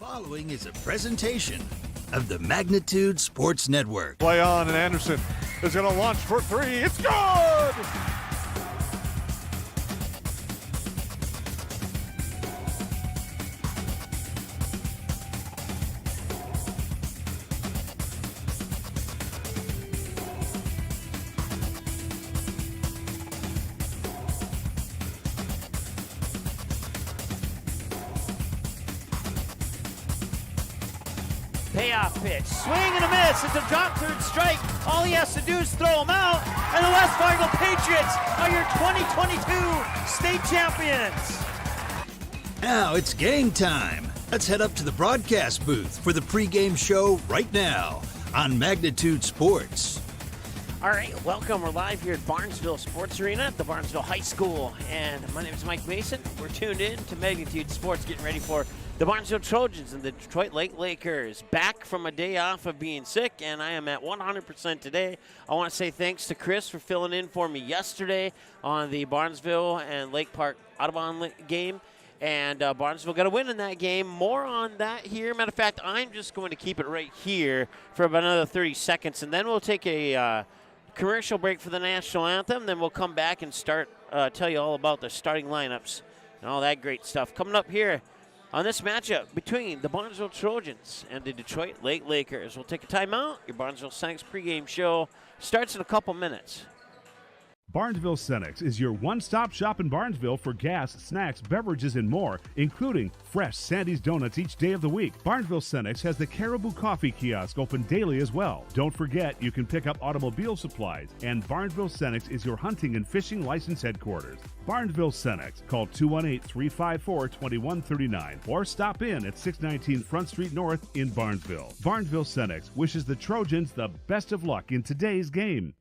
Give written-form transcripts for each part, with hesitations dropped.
Following is a presentation of the Magnitude Sports Network. Play on, and Anderson is going to launch for three. It's good! Payoff pitch, swing and a miss. It's a drop third strike. All he has to do is throw him out, and the West Fargo Patriots are your 2022 state champions. Now it's game time. Let's head up to the broadcast booth for the pregame show right now on Magnitude Sports. All right, welcome. We're live here at Barnesville Sports Arena at the Barnesville High School, and my name is Mike Mason. We're tuned in to Magnitude Sports, getting ready for the Barnesville Trojans and the Detroit Lake Lakers. Back from a day off of being sick, and I am at 100% today. I want to say thanks to Chris for filling in for me yesterday on the Barnesville and Lake Park Audubon game. And Barnesville got a win in that game. More on that here. Matter of fact, I'm just going to keep it right here for about another 30 seconds, and then we'll take a commercial break for the national anthem. Then we'll come back and start tell you all about the starting lineups and all that great stuff coming up here on this matchup between the Barnesville Trojans and the Detroit Lake Lakers. We'll take a timeout. Your Barnesville Senex pregame show starts in a couple minutes. Barnesville Senex is your one-stop shop in Barnesville for gas, snacks, beverages, and more, including fresh Sandy's Donuts each day of the week. Barnesville Senex has the Caribou Coffee Kiosk open daily as well. Don't forget, you can pick up automobile supplies, and Barnesville Senex is your hunting and fishing license headquarters. Barnesville Senex. Call 218-354-2139 or stop in at 619 Front Street North in Barnesville. Barnesville Senex wishes the Trojans the best of luck in today's game.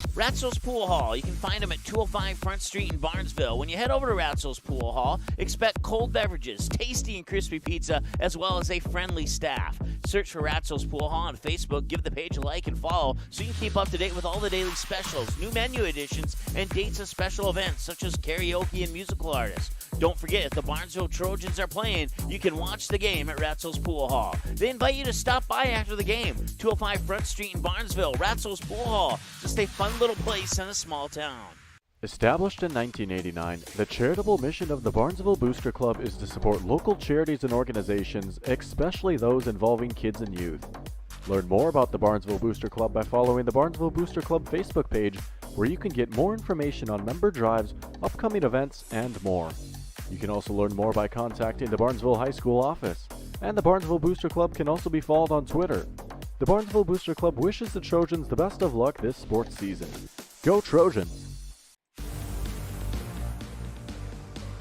Ratzel's Pool Hall. You can find them at 205 Front Street in Barnesville. When you head over to Ratzel's Pool Hall, expect cold beverages, tasty and crispy pizza, as well as a friendly staff. Search for Ratzel's Pool Hall on Facebook. Give the page a like and follow so you can keep up to date with all the daily specials, new menu additions, and dates of special events such as karaoke and musical artists. Don't forget, if the Barnesville Trojans are playing, you can watch the game at Ratzel's Pool Hall. They invite you to stop by after the game. 205 Front Street in Barnesville, Ratzel's Pool Hall. Just a fun little place in a small town. Established in 1989, the charitable mission of the Barnesville Booster Club is to support local charities and organizations, especially those involving kids and youth. Learn more about the Barnesville Booster Club by following the Barnesville Booster Club Facebook page, where you can get more information on member drives, upcoming events, and more. You can also learn more by contacting the Barnesville High School office, and the Barnesville Booster Club can also be followed on Twitter. The Barnesville Booster Club wishes the Trojans the best of luck this sports season. Go Trojans!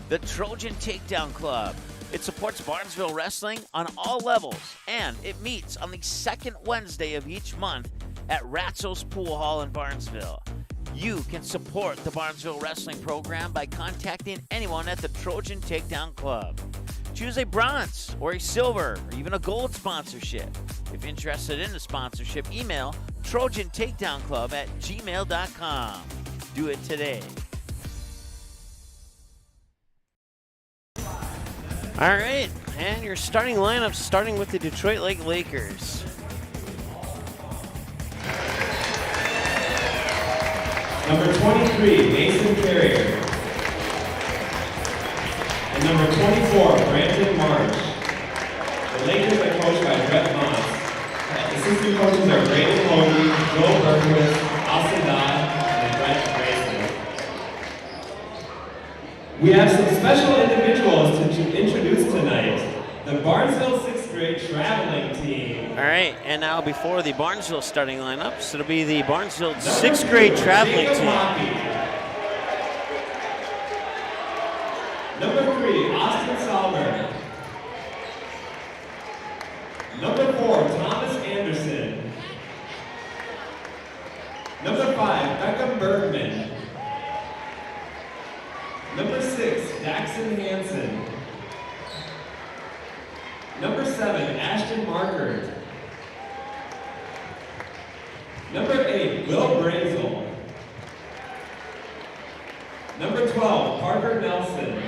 The Trojan Takedown Club. It supports Barnesville wrestling on all levels, and it meets on the second Wednesday of each month at Ratzel's Pool Hall in Barnesville. You can support the Barnesville Wrestling program by contacting anyone at the Trojan Takedown Club. Choose a bronze or a silver or even a gold sponsorship. If interested in a sponsorship, email trojantakedownclub@gmail.com. Do it today. All right, and your starting lineup starting with the Detroit Lake Lakers. Number 23, Mason Carrier. And number 24, Brandon Marsh. The Lakers are coached by Brett Moss. Assistant coaches are Brandon Logie, Joel Berkowitz, Austin Dodd, and Brett Grayson. We have some special individuals to introduce tonight. The Barnesville 6th grade traveling team. All right, and now before the Barnesville starting lineups, it'll be the Barnesville 6th grade traveling team. Number 3, Austin Salmer. Number 4, Thomas Anderson. Number 5, Beckham Bergman. Number 6, Daxon Hansen. Number 7, Ashton Markert. Number 8, Will Brazel. Number 12, Parker Nelson.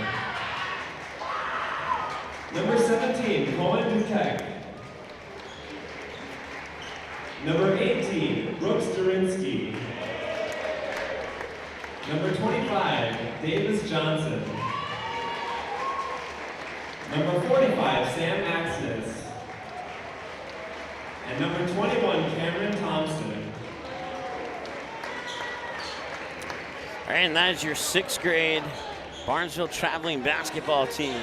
Number 17, 19, Cohen Dukek. Number 18, Brooks Durinsky. Number 25, Davis Johnson. Number 45, Sam Axis. And number 21, Cameron Thompson. All right, and that is your 6th grade Barnesville traveling basketball team.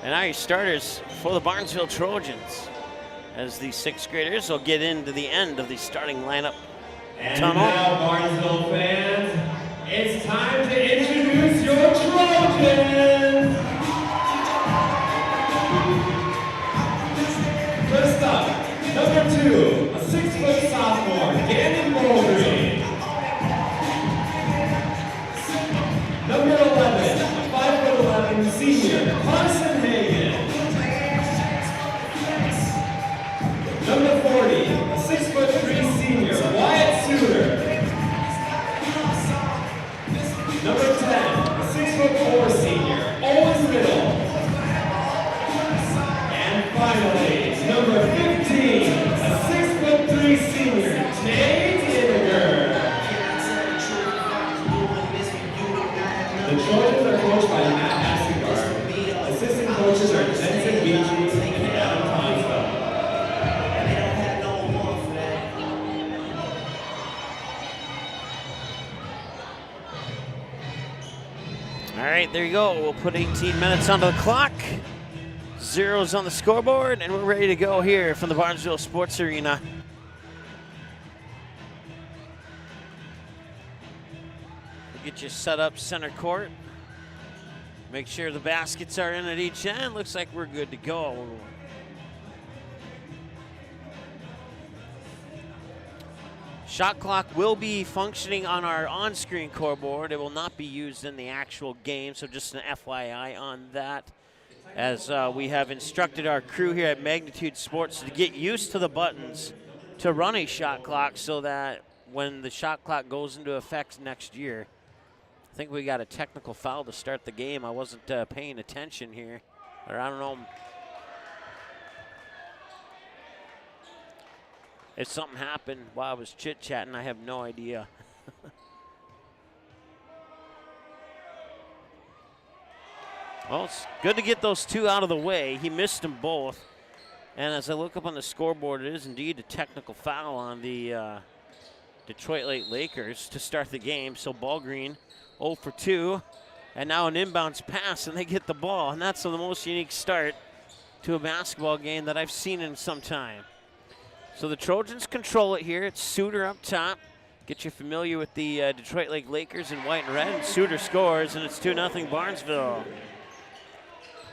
And now your starters for the Barnesville Trojans, as the 6th graders will get into the end of the starting lineup And tunnel. now, Barnesville fans, it's time to introduce your Trojans! First up, number 2, a 6-foot sophomore, Danny Mulgrew. Number 11, a 5'11" senior, Carson Hagan. Number 40, a 6'3" senior, Wyatt Suter. Number 10, a 6'4" senior, Owen Riddle. And finally, number 15, a 6'3" senior, Nate Inniger. The Trojans are coached by Matt Assegar. Assistant coaches are Jensen Beachy and Adam Tonsville. All right, there you go. We'll put 18 minutes onto the clock. Zeros on the scoreboard, and we're ready to go here from the Barnesville Sports Arena. We'll get you set up center court. Make sure the baskets are in at each end. Looks like we're good to go. Shot clock will be functioning on our on-screen scoreboard. It will not be used in the actual game, so just an FYI on that. As we have instructed our crew here at Magnitude Sports to get used to the buttons to run a shot clock so that when the shot clock goes into effect next year, I think we got a technical foul to start the game. I wasn't paying attention here, or I don't know if something happened while I was chit-chatting. I have no idea. Well, it's good to get those two out of the way. He missed them both. And as I look up on the scoreboard, it is indeed a technical foul on the Detroit Lakers to start the game. So ball green, 0 for 2. And now an inbounds pass, and they get the ball. And that's the most unique start to a basketball game that I've seen in some time. So the Trojans control it here. It's Suter up top. Get you familiar with the Detroit Lakers in white and red. And Suter scores, and it's 2-0 Barnesville.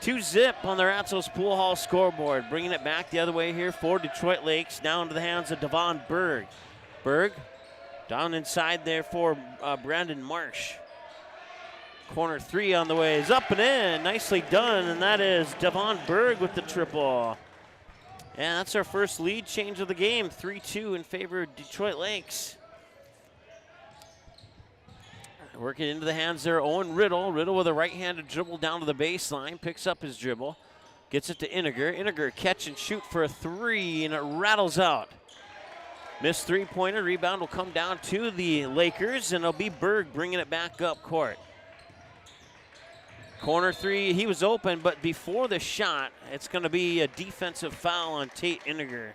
2-zip on the Ratzos Pool Hall scoreboard. Bringing it back the other way here for Detroit Lakes. Now into the hands of Devon Berg. Berg down inside there for Brandon Marsh. Corner 3 on the way is up and in. Nicely done, and that is Devon Berg with the triple. And that's our first lead change of the game. 3-2 in favor of Detroit Lakes. Working into the hands there, Owen Riddle. Riddle with a right-handed dribble down to the baseline. Picks up his dribble. Gets it to Inniger. Inniger catch and shoot for a 3, and it rattles out. Missed three-pointer. Rebound will come down to the Lakers, and it'll be Berg bringing it back up court. Corner 3, he was open, but before the shot, it's going to be a defensive foul on Tate Inniger.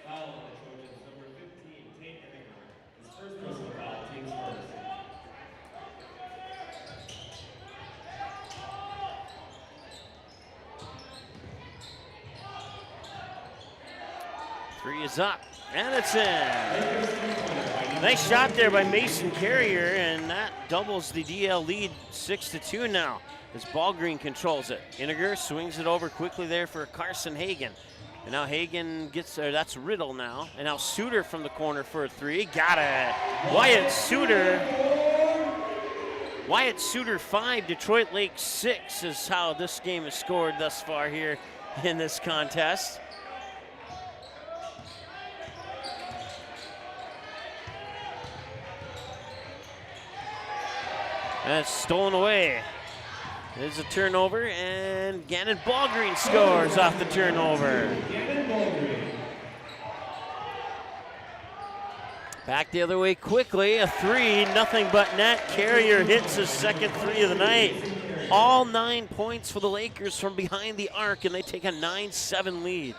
Foul on the Trojans, number 15, Tate Inniger. His first personal foul, takes first. Three is up, and it's in. Nice shot there by Mason Carrier, and that doubles the DL lead 6-2 now as Ballgreen controls it. Inniger swings it over quickly there for Carson Hagan. And now Hagan gets there, that's Riddle now. And now Suter from the corner for a 3, got it. Wyatt Suter 5, Detroit Lakes 6 is how this game is scored thus far here in this contest. And it's stolen away. There's a turnover, and Gannon Ballgreen scores off the turnover. Back the other way quickly, a 3, nothing but net. Carrier hits his second 3 of the night. All 9 points for the Lakers from behind the arc, and they take a 9-7 lead.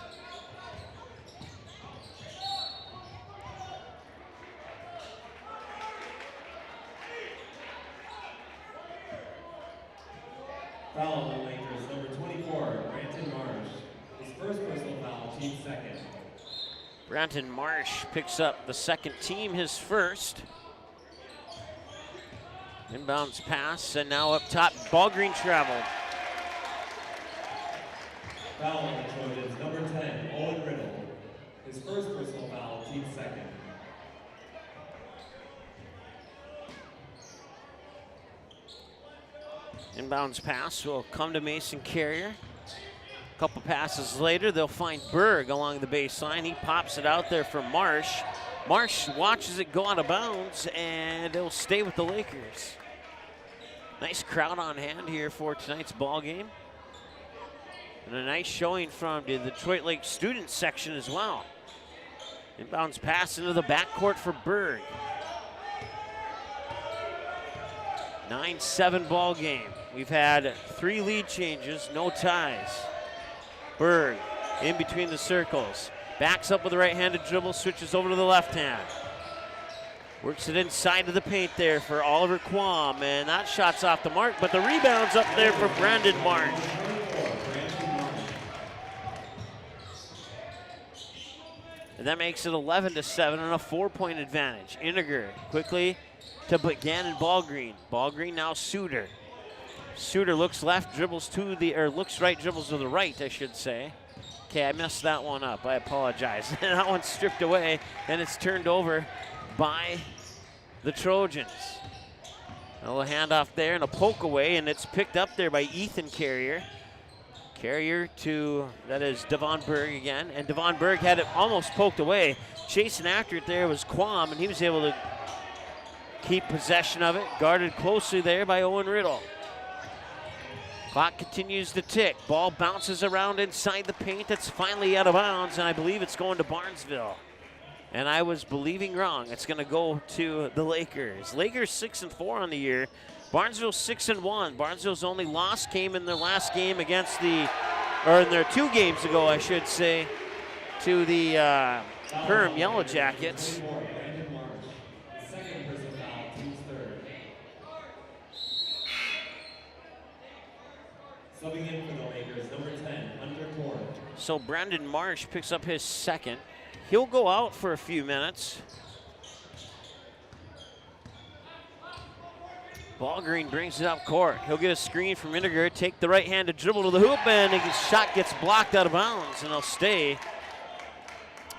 Foul on the Lakers, number 24, Brandon Marsh. His first personal foul, team second. Brandon Marsh picks up the second team, his first. Inbounds pass, and now up top, Ballgreen traveled. Foul on the Trojans, number 10, Owen Riddle. His first personal foul, team second. Inbounds pass will come to Mason Carrier. A couple passes later, they'll find Berg along the baseline. He pops it out there for Marsh. Marsh watches it go out of bounds, and it'll stay with the Lakers. Nice crowd on hand here for tonight's ball game. And a nice showing from the Detroit Lake student section as well. Inbounds pass into the backcourt for Berg. 9-7 ball game. We've had 3 lead changes, no ties. Berg in between the circles. Backs up with the right-handed dribble, switches over to the left hand. Works it inside of the paint there for Oliver Quam, and that shot's off the mark, but the rebound's up there for Brandon Marsh. And that makes it 11-7 and a 4-point advantage. Iniger quickly to Gannon Ballgreen. Ballgreen now Suter. Suter looks left, dribbles to the, or looks right, dribbles to the right, I should say. Okay, I messed that one up. I apologize. That one's stripped away, and it's turned over by the Trojans. A little handoff there and a poke away, and it's picked up there by Ethan Carrier. Carrier to, that is Devon Berg again, and Devon Berg had it almost poked away. Chasing after it there was Quam, and he was able to keep possession of it, guarded closely there by Owen Riddle. Clock continues to tick. Ball bounces around inside the paint. It's finally out of bounds, and I believe it's going to Barnesville. And I was believing wrong. It's going to go to the Lakers. Lakers 6-4 on the year. Barnesville 6-1. Barnesville's only loss came in their last game against the, or in their 2 games ago, I should say, to the Perham Yellow Jackets. Subbing in for the Lakers, number 10, Hunter Ford. So Brandon Marsh picks up his second. He'll go out for a few minutes. Ballgreen brings it up court. He'll get a screen from Iniger, take the right-handed dribble to the hoop, and his shot gets blocked out of bounds, and they'll stay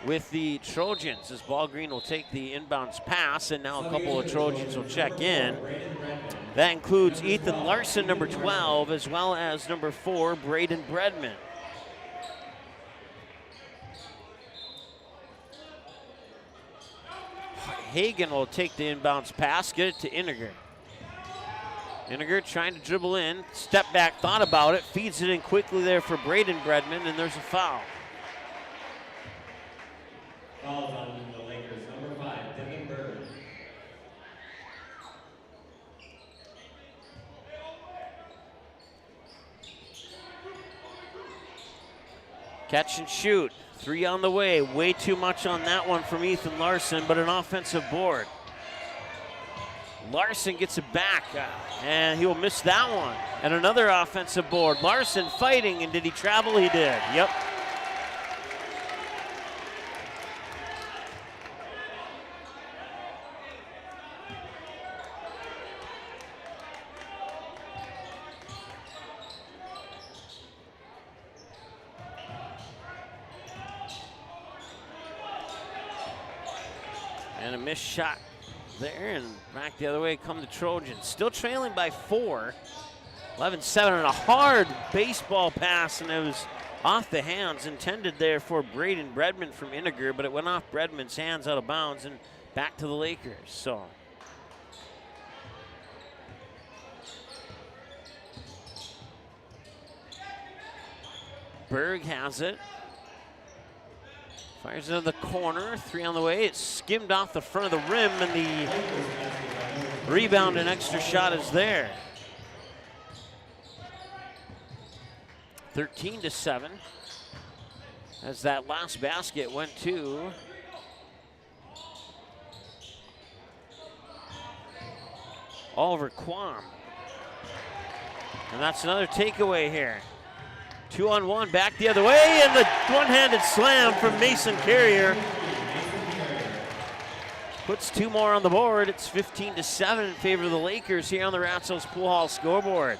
with the Trojans as Ballgreen will take the inbounds pass, and now a couple of Trojans will check in. That includes Ethan Larson, number 12, as well as number 4, Braden Bredman. Hagan will take the inbounds pass, get it to Iniger. Iniger trying to dribble in, step back, thought about it, feeds it in quickly there for Braden Bredman, and there's a foul. Fouls on the Lakers, number 5, Devin Berg. Catch and shoot, 3 on the way. Way too much on that one from Ethan Larson, but an offensive board. Larson gets it back, and he will miss that one. And another offensive board. Larson fighting, and did he travel? He did, yep. And a missed shot there, and back the other way come the Trojans. Still trailing by 4. 11-7, and a hard baseball pass, and it was off the hands, intended there for Braden Bredman from Iniger, but it went off Bredman's hands out of bounds and back to the Lakers. So Berg has it. Fires into the corner, 3 on the way. It skimmed off the front of the rim, and the rebound and extra shot is there. 13-7. As that last basket went to Oliver Quam. And that's another takeaway here. 2-on-1, back the other way, and the one-handed slam from Mason Carrier puts 2 more on the board. It's 15-7 in favor of the Lakers here on the Ratsos Pool Hall scoreboard.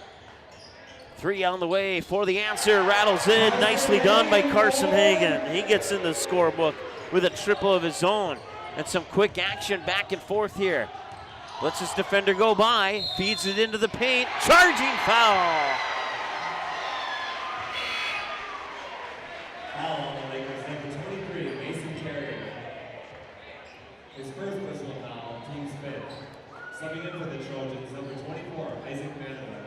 3 on the way for the answer, rattles in, nicely done by Carson Hagan. He gets in the scorebook with a triple of his own. And some quick action back and forth here. Lets his defender go by, feeds it into the paint, charging foul. Foul on the Lakers, number 23, Mason Carrier. His first personal foul, team's 5th. Subbing in for the Trojans, number 24, Isaac Manuel.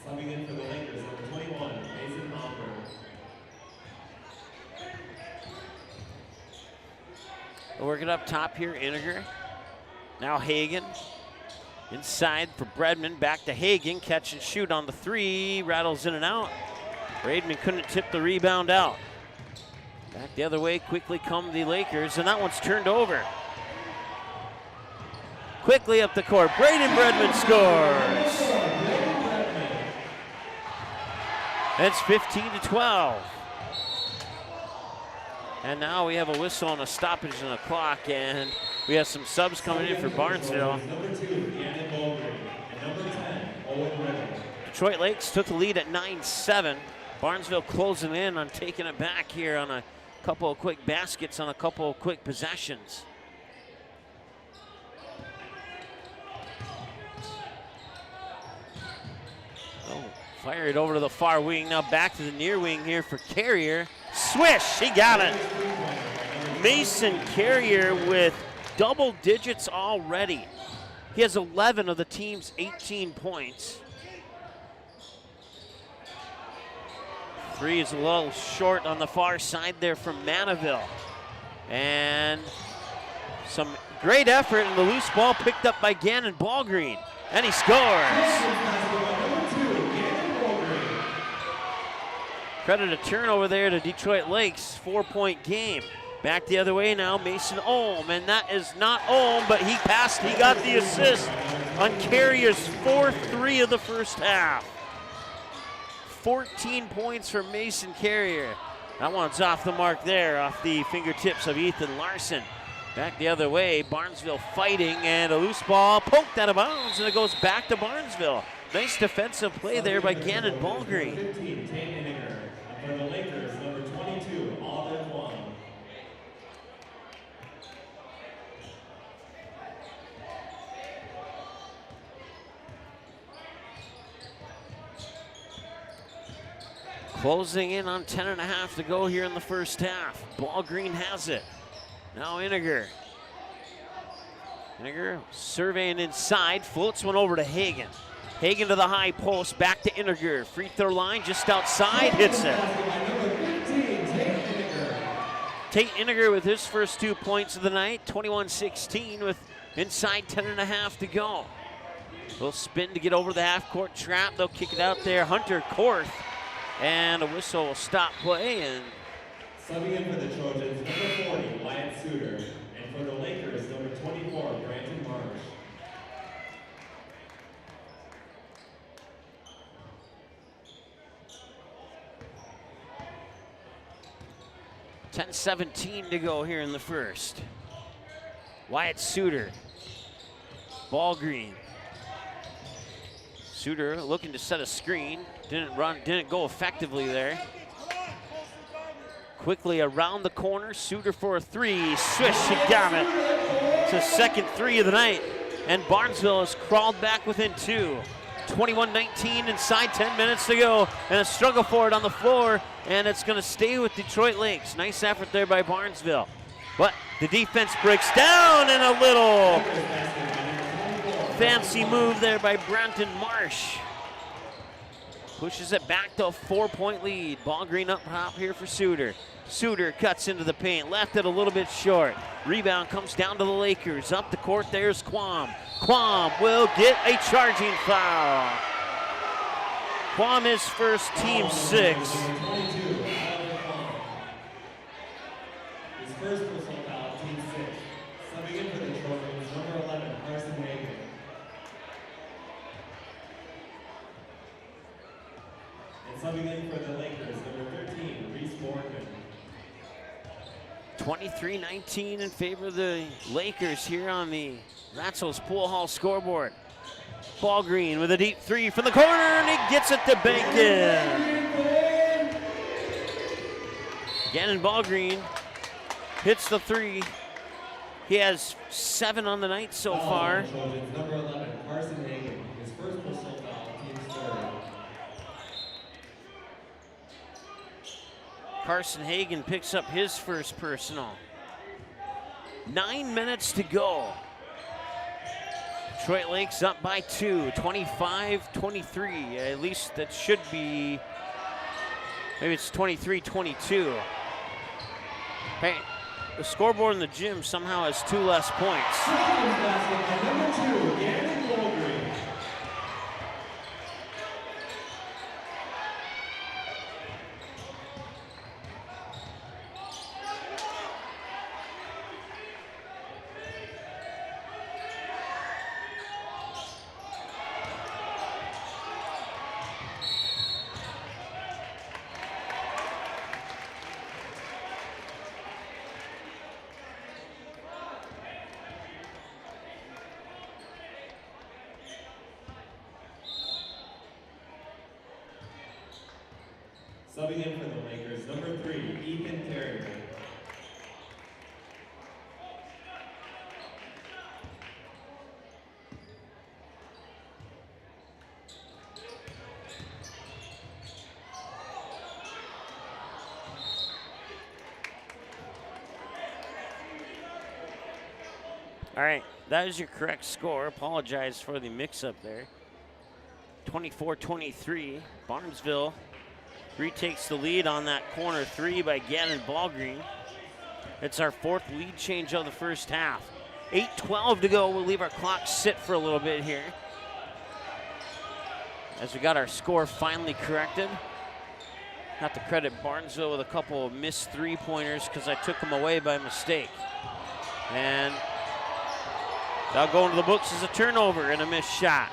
Subbing in for the Lakers, number 21, Mason Malberg. We'll work it up top here, Iniger. Now Hagan. Inside for Bredman, back to Hagan, catch and shoot on the 3, rattles in and out. Braidman couldn't tip the rebound out. Back the other way, quickly come the Lakers, and that one's turned over. Quickly up the court, Braden Bredman scores. It's 15-12. And now we have a whistle and a stoppage on the clock, and we have some subs coming in for Barnesville. Number 2, Yannick Bowling, and number 10, Owen Ritter. Detroit Lakes took the lead at 9-7. Barnesville closing in on taking it back here on a couple of quick baskets on a couple of quick possessions. Oh, fire it over to the far wing, now back to the near wing here for Carrier. Swish, he got it. Mason Carrier with double digits already. He has 11 of the team's 18 points. 3 is a little short on the far side there from Manaville. And some great effort, and the loose ball picked up by Gannon Ballgreen. And he scores. Credit a turnover there to Detroit Lakes, 4-point game. Back the other way now, Mason Ohm, and that is not Ohm, but he passed, he got the assist on Carrier's 4th 3 of the first half. 14 points for Mason Carrier. That one's off the mark there, off the fingertips of Ethan Larson. Back the other way, Barnesville fighting, and a loose ball poked out of bounds, and it goes back to Barnesville. Nice defensive play there by Gannon Ballgreen. 15, Tate Iniger. And for the Lakers, number 22, Oliver Quam. Closing in on 10.5 to go here in the first half. Ballgreen has it. Now Iniger. Iniger surveying inside, floats one over to Hagan. Hagan to the high post, back to Iniger. Free throw line just outside, hits it. Tate Iniger with his first 2 points of the night, 21-16 with inside 10.5 to go. They'll spin to get over the half-court trap. They'll kick it out there. Hunter Korth. And a whistle will stop play. And subbing in for the Trojans, number 40, Wyatt Suter. And for the Lakers, number 24, Brandon Marsh. 10:17 to go here in the first. Wyatt Suter. Ballgreen. Suter looking to set a screen. Didn't go effectively there. Quickly around the corner, Suter for a 3. Swish, he got it. It's his second 3 of the night. And Barnesville has crawled back within 2. 21-19, inside 10 minutes to go. And a struggle for it on the floor. And it's going to stay with Detroit Lakes. Nice effort there by Barnesville. But the defense breaks down, and a little fancy move there by Brenton Marsh. pushes it back to a 4-point lead. Ball green up top here for Suter. Suter cuts into the paint, left it a little bit short. Rebound comes down to the Lakers. Up the court, there's Quam. Quam will get a charging foul. Quam is first, team 6. His first personal foul, team 6. Subbing in for the Trojans, number 11, Carson Hagan. And subbing in for the Lakers, number 13, Reese Morgan. 23-19 in favor of the Lakers here on the Ratzel's Pool Hall scoreboard. Ball green with a deep 3 from the corner, and he gets it to Bacon. Gannon Ballgreen hits the 3. He has 7 on the night so far. Trojans, number 11, Carson Hagan. His first personal foul, team 3rd. Carson Hagan picks up his first personal. 9 minutes to go. Detroit Lakes up by 2, 25-23. At least that should be, maybe it's 23-22. Hey, the scoreboard in the gym somehow has 2 less points. Trojans basketball, number 2, Gannon Ballgreen. Subbing in for the Lakers, number 3, Ethan Carrier. All right, that is your correct score. Apologize for the mix-up there. 24-23, Barnesville retakes the lead on that corner 3 by Gannon Ballgreen. It's our 4th lead change of the first half. 8:12 to go. We'll leave our clock sit for a little bit here, as we got our score finally corrected. Have to credit Barnesville with a couple of missed 3-pointers because I took them away by mistake. And that'll go into the books as a turnover and a missed shot.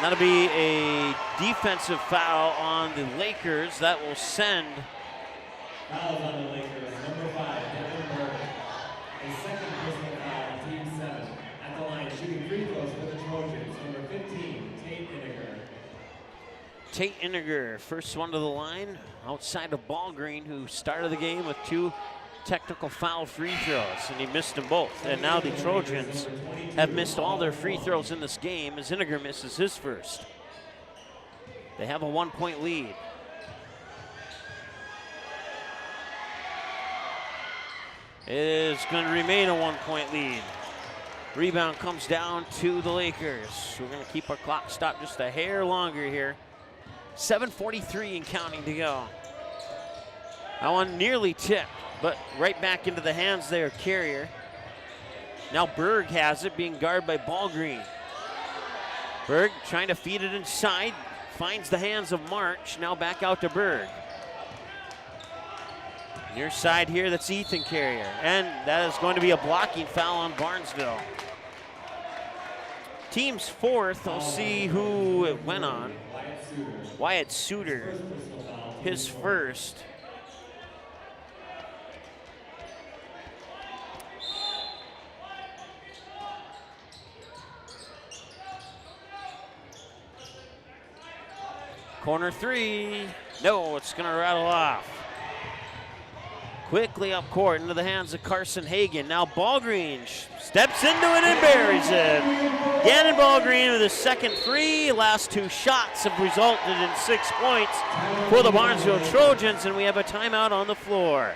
That'll be a defensive foul on the Lakers. That will send. Fouls on the Lakers, number 5, Devin Burke. A second personal foul, team 7. At the line, shooting free throws for the Trojans, number 15, Tate Iniger. Tate Iniger, first one to the line, outside of Ballgreen, who started the game with 2 technical foul free throws, and he missed them both. And now the Trojans have missed all their free throws in this game as Iniger misses his first. They have a 1-point lead. It is going to remain a 1-point lead. Rebound comes down to the Lakers. We're going to keep our clock stopped just a hair longer here. 7:43 and counting to go. That one nearly tipped, but right back into the hands there, Carrier. Now Berg has it, being guarded by Ballgreen. Berg trying to feed it inside, finds the hands of March, now back out to Berg. Near side here, that's Ethan Carrier, and that is going to be a blocking foul on Barnesville. Team's 4th, I'll see who it went on. Wyatt Suter, his first. Corner 3, no, it's gonna rattle off. Quickly up court into the hands of Carson Hagan. Now Ballgreen steps into it and buries it. Gannon Ballgreen with his second 3. Last 2 shots have resulted in 6 points for the Barnesville Trojans, and we have a timeout on the floor.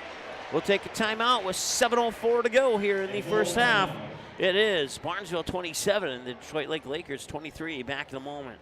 We'll take a timeout with 7:04 to go here in the first half. It is Barnesville 27 and the Detroit Lake Lakers 23. Back in a moment.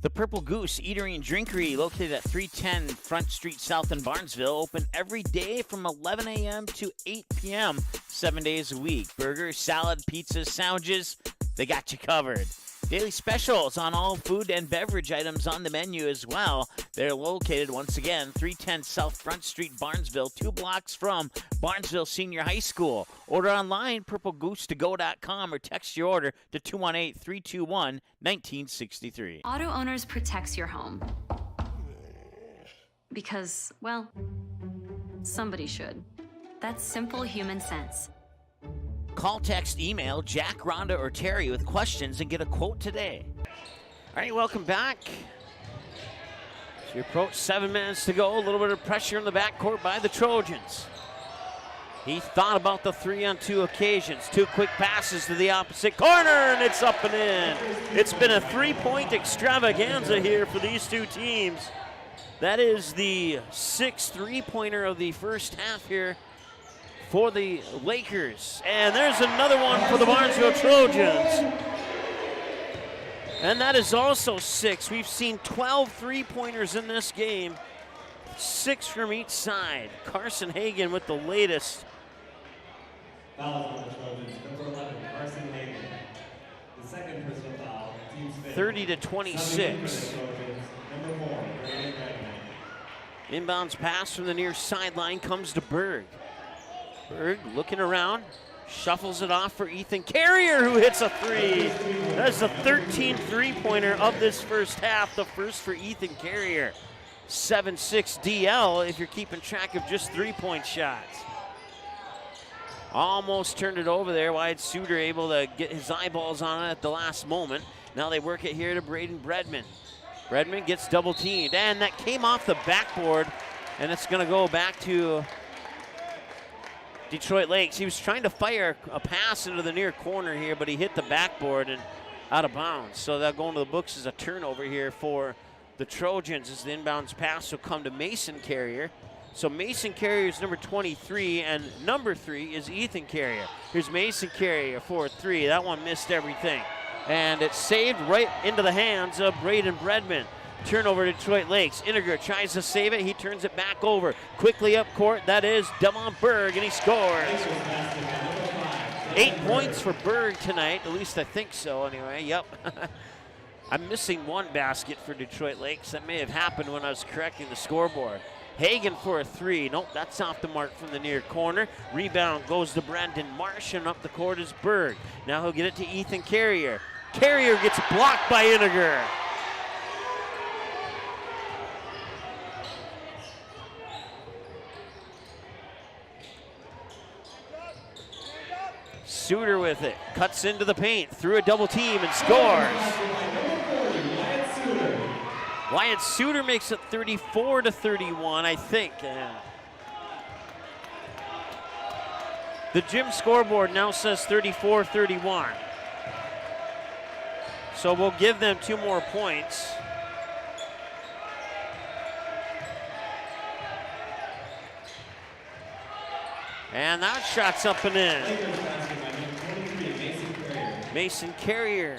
The Purple Goose Eatery and Drinkery, located at 310 Front Street South in Barnesville, open every day from 11 a.m. to 8 p.m., 7 days a week. Burgers, salad, pizzas, sandwiches, they got you covered. Daily specials on all food and beverage items on the menu as well. They're located, once again, 310 South Front Street, Barnesville, 2 blocks from Barnesville Senior High School. Order online, purplegoose2go.com, or text your order to 218-321-1963. Auto Owners protects your home. Because, well, somebody should. That's simple human sense. Call, text, email Jack, Rhonda, or Terry with questions and get a quote today. All right, welcome back. As we approach 7 minutes to go, a little bit of pressure in the backcourt by the Trojans. He thought about the 3-on-2 occasions. 2 quick passes to the opposite corner, and it's up and in. It's been a 3-point extravaganza here for these two teams. That is the 6th 3-pointer of the first half here for the Lakers. And there's another one for the Barnesville Trojans. And that is also 6. We've seen 12 3-pointers in this game, 6 from each side. Carson Hagan with the latest. Foul on the Trojans, number 11, Carson Hagan. The second personal foul, team's fifth. 30-26. Number 4, Brandon Redmond. Inbounds pass from the near sideline comes to Berg. Berg looking around, shuffles it off for Ethan Carrier, who hits a 3. That's the 13th 3-pointer of this first half, the first for Ethan Carrier. 7-6 DL if you're keeping track of just 3-point shots. Almost turned it over there. Wyatt Suter able to get his eyeballs on it at the last moment. Now they work it here to Braden Bredman. Bredman gets double teamed, and that came off the backboard, and it's going to go back to Detroit Lakes. He was trying to fire a pass into the near corner here, but he hit the backboard and out of bounds. So that going to the books as a turnover here for the Trojans as the inbounds pass will come to Mason Carrier. So Mason Carrier is number 23, and number 3 is Ethan Carrier. Here's Mason Carrier for 3. That one missed everything. And it's saved right into the hands of Braden Bredman. Turnover to Detroit Lakes. Inniger tries to save it. He turns it back over. Quickly up court. That is Devon Berg, and he scores. 8 points for Berg tonight. At least I think so anyway. Yep. I'm missing 1 basket for Detroit Lakes. That may have happened when I was correcting the scoreboard. Hagan for a 3. Nope, that's off the mark from the near corner. Rebound goes to Brandon Marsh, and up the court is Berg. Now he'll get it to Ethan Carrier. Carrier gets blocked by Inniger. Suter with it, cuts into the paint, through a double team and scores. Wyatt Suter makes it 34-31, I think. The gym scoreboard now says 34-31. So we'll give them 2 more points. And that shot's up and in. Mason Carrier.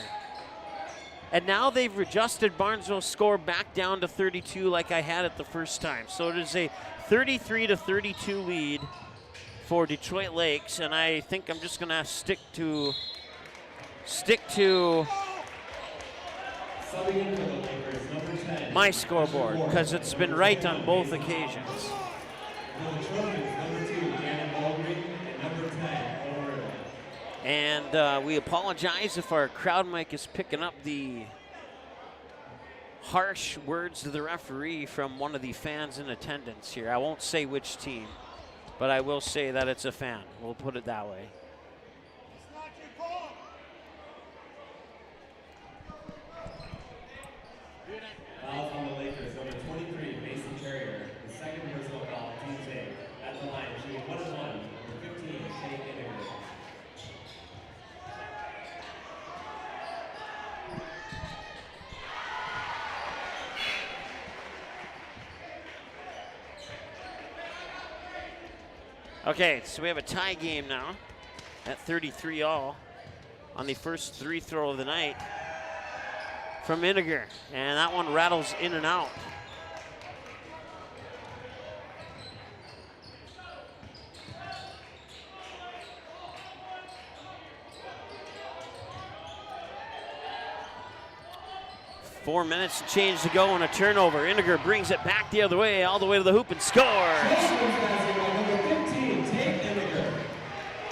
And now they've adjusted Barnesville's score back down to 32 like I had it the first time. So it is a 33-32 lead for Detroit Lakes, and I think I'm just gonna stick to my scoreboard because it's been right on both occasions. And we apologize if our crowd mic is picking up the harsh words to the referee from one of the fans in attendance here. I won't say which team, but I will say that it's a fan. We'll put it that way. Foul on the Lakers, number 23, Mason Okay, so we have a tie game now at 33 all on the first free throw of the night from Iniger. And that one rattles in and out. Four minutes to change to go and a turnover. Iniger brings it back the other way, all the way to the hoop and scores.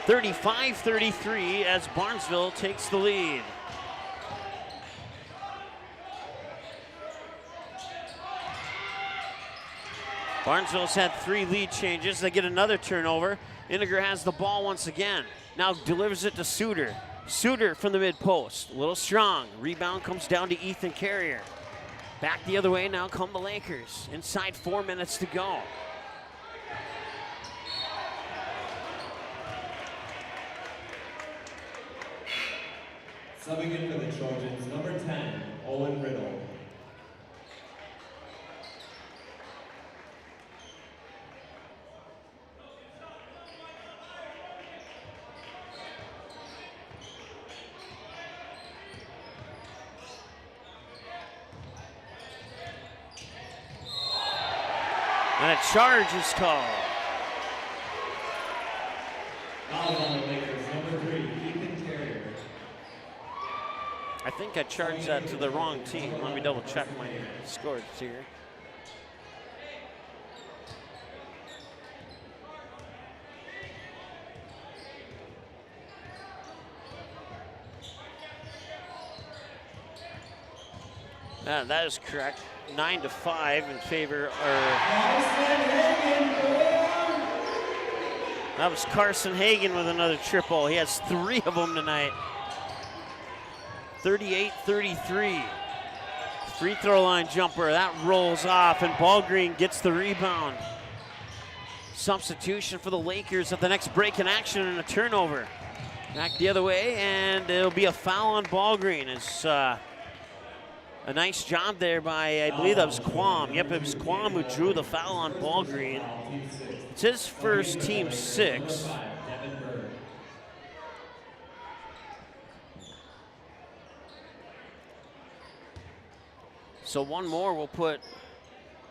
35-33 as Barnesville takes the lead. Barnesville's had 3 lead changes. They get another turnover. Iniger has the ball once again. Now delivers it to Suter. Suter from the mid post, a little strong. Rebound comes down to Ethan Carrier. Back the other way, now come the Lakers. Inside 4 minutes to go. Subbing in for the Trojans, number 10, Owen Riddle. And a charge is called. Foul on the Lakers, number 3, Ethan Carrier. I think I charged that to the wrong team. Let me double check my scores here. That is correct. 9-5 in favor, that was Carson Hagen with another triple. He has 3 of them tonight. 38-33. Free throw line jumper, that rolls off and Ballgreen gets the rebound. Substitution for the Lakers at the next break in action and a turnover. Back the other way and it'll be a foul on Ballgreen. It's a nice job there by, I believe that was Quam. Yep, it was Quam who drew the foul on Ballgreen. It's his first, team 6. So one more will put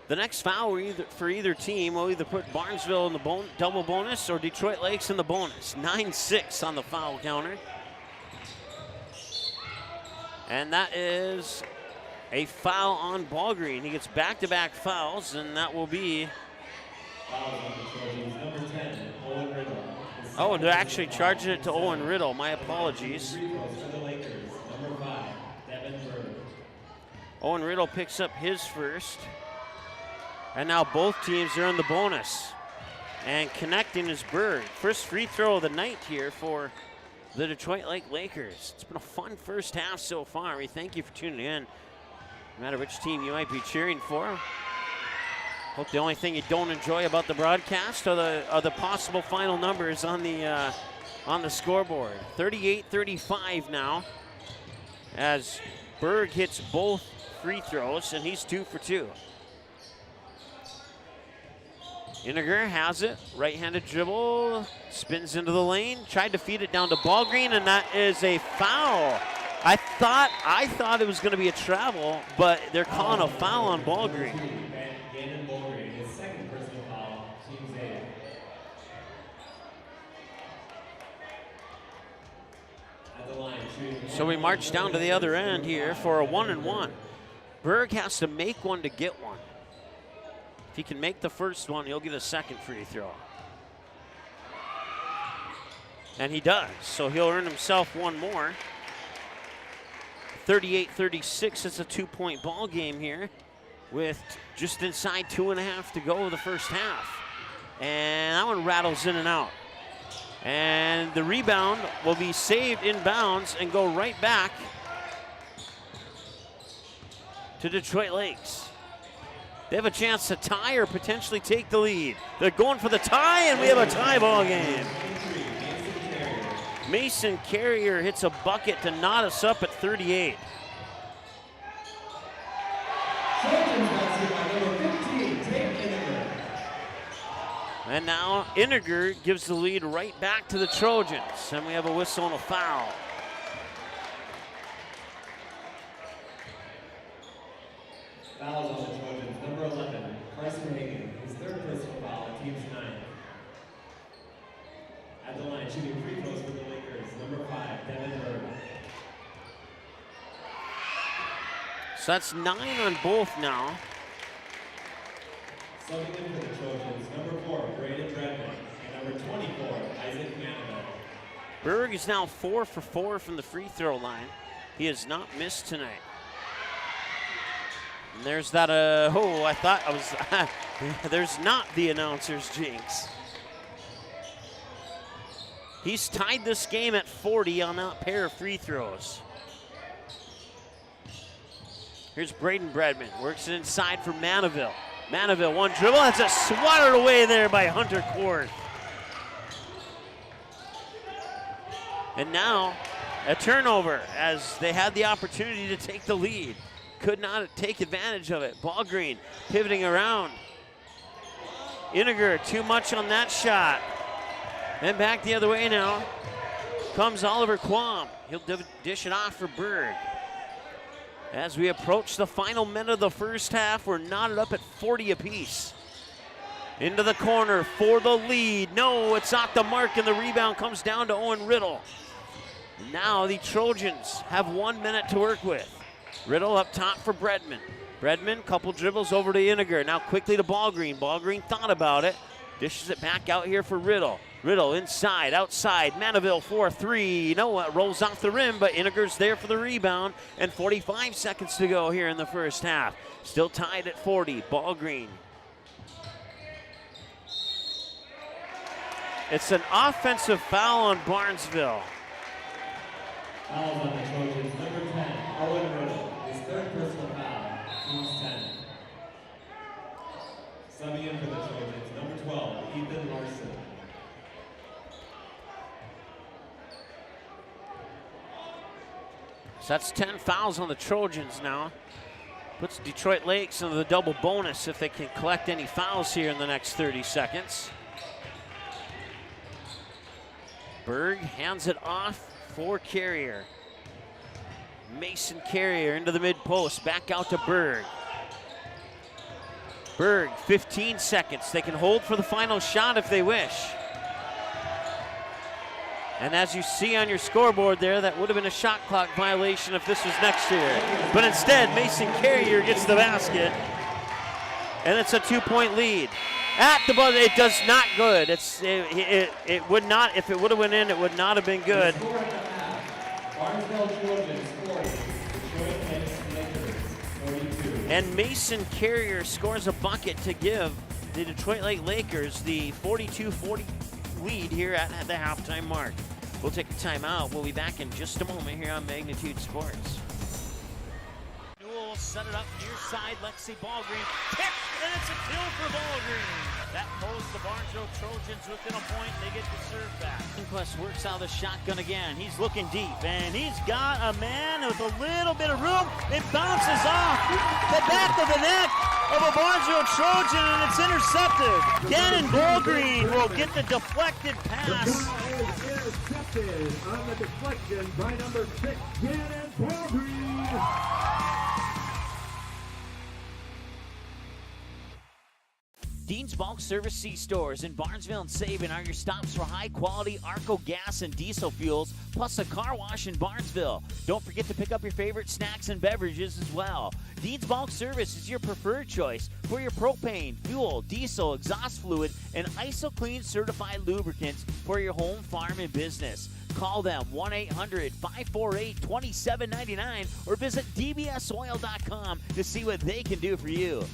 the next foul for either team. Will either put Barnesville in the double bonus or Detroit Lakes in the bonus. 9-6 on the foul counter. And that is a foul on Ballgreen. He gets back-to-back fouls, and that will be. Oh, they're actually charging it to Owen Riddle. My apologies. Owen Riddle picks up his first. And now both teams are in the bonus. And connecting is Berg. First free throw of the night here for the Detroit Lake Lakers. It's been a fun first half so far. We thank you for tuning in. No matter which team you might be cheering for. Hope the only thing you don't enjoy about the broadcast are the possible final numbers on the scoreboard. 38-35 now as Berg hits both free throws and he's 2 for 2. Iniger has it, right-handed dribble, spins into the lane, tried to feed it down to Ballgreen, and that is a foul. I thought it was going to be a travel, but they're calling a foul on Ballgreen. His second personal foul, team's 8. At the line, So we march down to the other end here for a 1-and-1. Berg has to make one to get one. If he can make the first one, he'll get a second free throw. And he does, so he'll earn himself one more. 38-36, it's a 2-point ball game here with just inside 2.5 to go of the first half. And that one rattles in and out. And the rebound will be saved inbounds and go right back to Detroit Lakes. They have a chance to tie or potentially take the lead. They're going for the tie, and we have a tie ball game. Mason Carrier hits a bucket to knot us up at 38. And now Iniger gives the lead right back to the Trojans. And we have a whistle and a foul. Fouls on the Trojans. Number 11, Carson Hagan, his third personal foul, team's 9. At the line, shooting free throws for the Lakers. Number 5, Devin Bird. So that's 9 on both now. Subbing in for the Trojans, number 4, Braden Dredman, and number 24, Isaac Manabel. Berg is now 4 for 4 from the free throw line. He has not missed tonight. And there's that, I thought I was, there's not the announcer's jinx. He's tied this game at 40 on that pair of free throws. Here's Braden Bredman, works it inside for Manaville. Manaville, one dribble, that's a swatted away there by Hunter Court. And now, a turnover as they had the opportunity to take the lead. Could not take advantage of it. Ball Green pivoting around. Iniger, too much on that shot. Then back the other way now. Comes Oliver Quam. He'll dish it off for Berg. As we approach the final minute of the first half, we're knotted up at 40 apiece. Into the corner for the lead. No, it's not the mark, and the rebound comes down to Owen Riddle. Now the Trojans have 1 minute to work with. Riddle up top for Bredman. Bredman, couple dribbles over to Iniger. Now quickly to Ballgreen. Ballgreen thought about it. Dishes it back out here for Riddle. Riddle inside, outside. Manaville 4-3. No, it rolls off the rim, but Iniger's there for the rebound. And 45 seconds to go here in the first half. Still tied at 40. Ballgreen. It's an offensive foul on Barnesville. Fouls on the Trojans. Number 10, Owen Riddle, his third personal foul, team's 10. Subbing in for the Trojans, number 12, Ethan Larson. So that's 10 fouls on the Trojans now. Puts Detroit Lakes into the double bonus if they can collect any fouls here in the next 30 seconds. Berg hands it off for Carrier. Mason Carrier into the mid-post, back out to Berg. Berg, 15 seconds. They can hold for the final shot if they wish. And as you see on your scoreboard there, that would have been a shot clock violation if this was next year. But instead, Mason Carrier gets the basket. And it's a 2-point lead. At the buzzer, it does not good. It would not, if it would have went in, it would not have been good. And Mason Carrier scores a bucket to give the Detroit Lake Lakers the 42-40 lead here at the halftime mark. We'll take a timeout. We'll be back in just a moment here on Magnitude Sports. Newell set it up near side. Lexi Ballgreen kick, and it's a kill for Ballgreen. That pulls the Barnesville Trojans within a point. They get the serve back. Quest works out of the shotgun again. He's looking deep, and he's got a man with a little bit of room. It bounces off the back of the neck of a Barnesville Trojan, and it's intercepted. Gannon Ballgreen will get the deflected pass. Intercepted on the deflection by number 6, Gannon Ballgreen. Dean's Bulk Service C-Stores in Barnesville and Sabin are your stops for high-quality Arco gas and diesel fuels, plus a car wash in Barnesville. Don't forget to pick up your favorite snacks and beverages as well. Dean's Bulk Service is your preferred choice for your propane, fuel, diesel, exhaust fluid, and IsoClean certified lubricants for your home, farm, and business. Call them 1-800-548-2799 or visit dbsoil.com to see what they can do for you.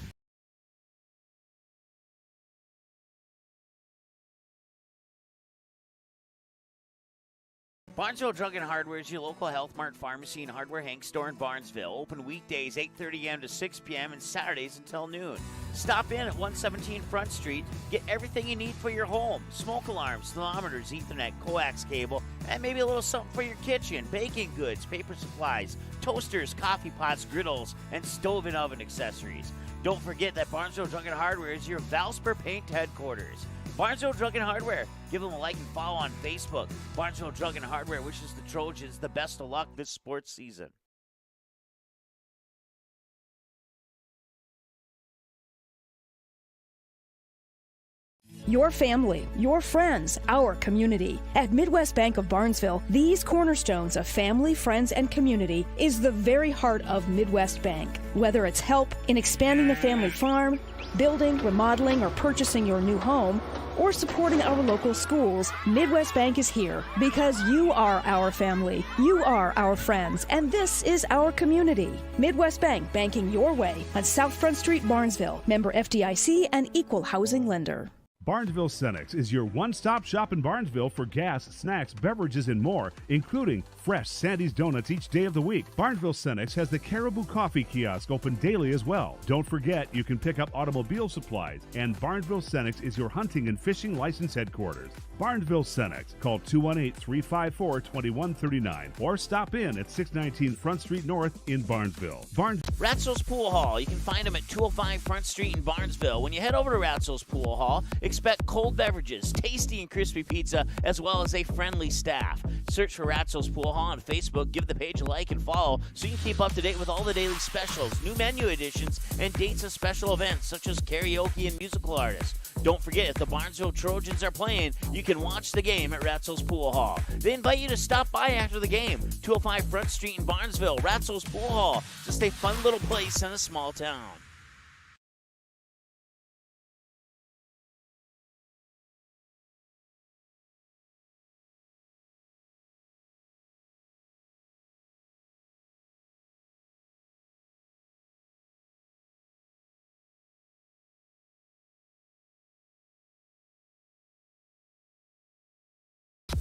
Barnesville Drug and Hardware is your local Health Mart pharmacy and hardware Hank store in Barnesville. Open weekdays 8:30 a.m. to 6 p.m. and Saturdays until noon. Stop in at 117 Front Street. Get everything you need for your home. Smoke alarms, thermometers, Ethernet, coax cable, and maybe a little something for your kitchen. Baking goods, paper supplies, toasters, coffee pots, griddles, and stove and oven accessories. Don't forget that Barnesville Drug and Hardware is your Valspar Paint headquarters. Barnesville Drug and Hardware. Give them a like and follow on Facebook. Barnesville Drug and Hardware wishes the Trojans the best of luck this sports season. Your family, your friends, our community. At Midwest Bank of Barnesville, these cornerstones of family, friends, and community is the very heart of Midwest Bank. Whether it's help in expanding the family farm, building, remodeling, or purchasing your new home, or supporting our local schools, Midwest Bank is here because you are our family, you are our friends, and this is our community. Midwest Bank, banking your way on South Front Street, Barnesville. Member FDIC and equal housing lender. Barnesville Cenex is your one-stop shop in Barnesville for gas, snacks, beverages, and more, including fresh Sandy's Donuts each day of the week. Barnesville Cenex has the Caribou Coffee Kiosk open daily as well. Don't forget, you can pick up automobile supplies, and Barnesville Cenex is your hunting and fishing license headquarters. Barnesville Cenex. Call 218-354-2139 or stop in at 619 Front Street North in Barnesville. Ratzel's Pool Hall. You can find them at 205 Front Street in Barnesville. When you head over to Ratzel's Pool Hall, expect cold beverages, tasty and crispy pizza, as well as a friendly staff. Search for Ratzel's Pool Hall on Facebook. Give the page a like and follow so you can keep up to date with all the daily specials, new menu additions, and dates of special events such as karaoke and musical artists. Don't forget, if the Barnesville Trojans are playing, you can watch the game at Ratzel's Pool Hall. They invite you to stop by after the game. 205 Front Street in Barnesville, Ratzel's Pool Hall. Just a fun little place in a small town.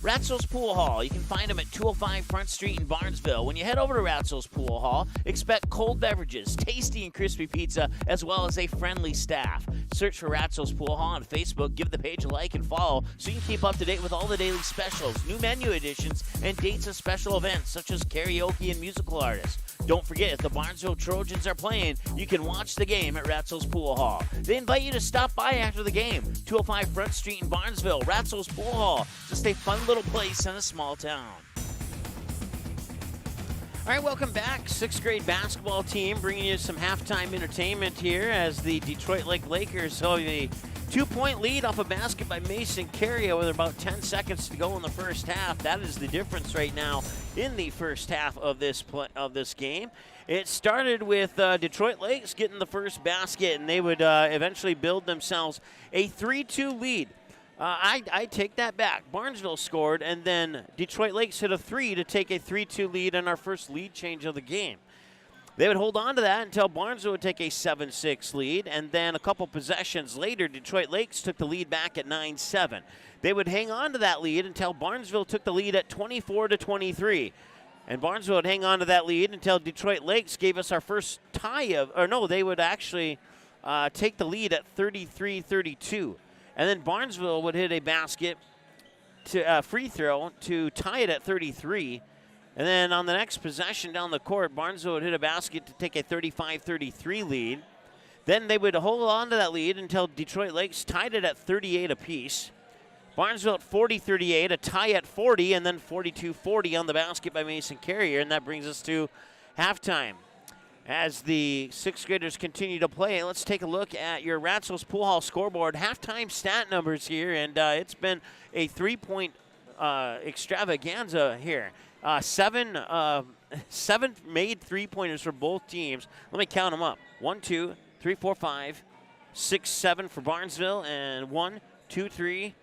Ratzel's Pool Hall. You can find them at 205 Front Street in Barnesville. When you head over to Ratzel's Pool Hall, expect cold beverages, tasty and crispy pizza, as well as a friendly staff. Search for Ratzel's Pool Hall on Facebook. Give the page a like and follow so you can keep up to date with all the daily specials, new menu additions, and dates of special events such as karaoke and musical artists. Don't forget, if the Barnesville Trojans are playing, you can watch the game at Ratzel's Pool Hall. They invite you to stop by after the game. 205 Front Street in Barnesville, Ratzel's Pool Hall. Just a fun little place in a small town. All right, welcome back. Sixth grade basketball team bringing you some halftime entertainment here as the Detroit Lake Lakers hold a 2-point lead off a basket by Mason Carrier with about 10 seconds to go in the first half. That is the difference right now in the first half of this game. It started with Detroit Lakes getting the first basket, and they would eventually build themselves a 3-2 lead. I take that back. Barnesville scored, and then Detroit Lakes hit a 3 to take a 3-2 lead in our first lead change of the game. They would hold on to that until Barnesville would take a 7-6 lead, and then a couple possessions later, Detroit Lakes took the lead back at 9-7. They would hang on to that lead until Barnesville took the lead at 24-23. And Barnesville would hang on to that lead until Detroit Lakes gave us our first they would actually take the lead at 33-32. And then Barnesville would hit a basket to free throw to tie it at 33. And then on the next possession down the court, Barnesville would hit a basket to take a 35-33 lead. Then they would hold on to that lead until Detroit Lakes tied it at 38 apiece. Barnesville at 40-38, a tie at 40, and then 42-40 on the basket by Mason Carrier, and that brings us to halftime. As the sixth graders continue to play, let's take a look at your Ratzel's Pool Hall scoreboard. Halftime stat numbers here, and it's been a 3-point extravaganza here. Seven made three-pointers for both teams. Let me count them up. 1, 2, 3, 4, 5, 6, 7 for Barnesville, and 1, 2, 3,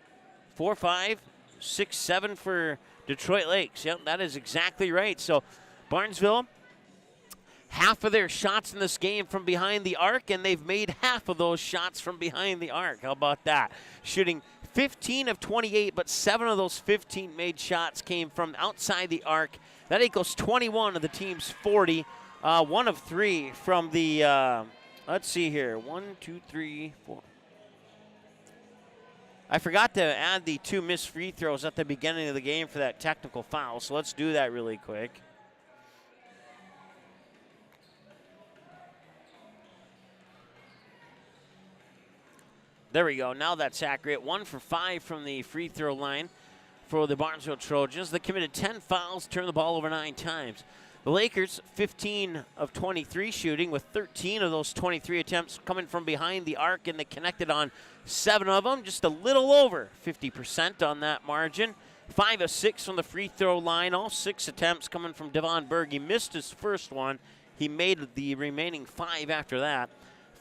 4, 5, 6, 7 for Detroit Lakes. Yep, that is exactly right. So Barnesville, half of their shots in this game from behind the arc, and they've made half of those shots from behind the arc. How about that? Shooting 15 of 28, but 7 of those 15 made shots came from outside the arc. That equals 21 of the team's 40. 1 of 3 from the, let's see here, 1, 2, 3, 4. I forgot to add the 2 missed free throws at the beginning of the game for that technical foul, so let's do that really quick. There we go. Now that's accurate. 1 for 5 from the free throw line for the Barnesville Trojans. They committed 10 fouls, turned the ball over 9 times. The Lakers, 15 of 23 shooting, with 13 of those 23 attempts coming from behind the arc, and they connected on 7 of them, just a little over 50% on that margin. 5 of 6 from the free throw line, all 6 attempts coming from Devon Berg. He missed his first one. He made the remaining 5 after that.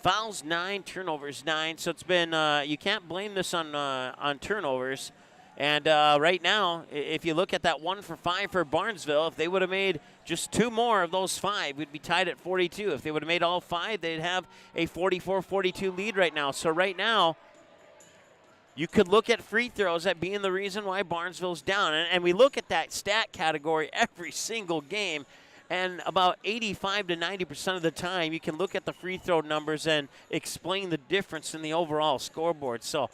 Fouls 9, turnovers 9. So it's been you can't blame this on turnovers. And right now, if you look at that 1 for 5 for Barnesville, if they would have made just 2 more of those 5, we'd be tied at 42. If they would have made all 5, they'd have a 44-42 lead right now. So right now, you could look at free throws as being the reason why Barnesville's down. And we look at that stat category every single game. And about 85 to 90% of the time, you can look at the free throw numbers and explain the difference in the overall scoreboard. So,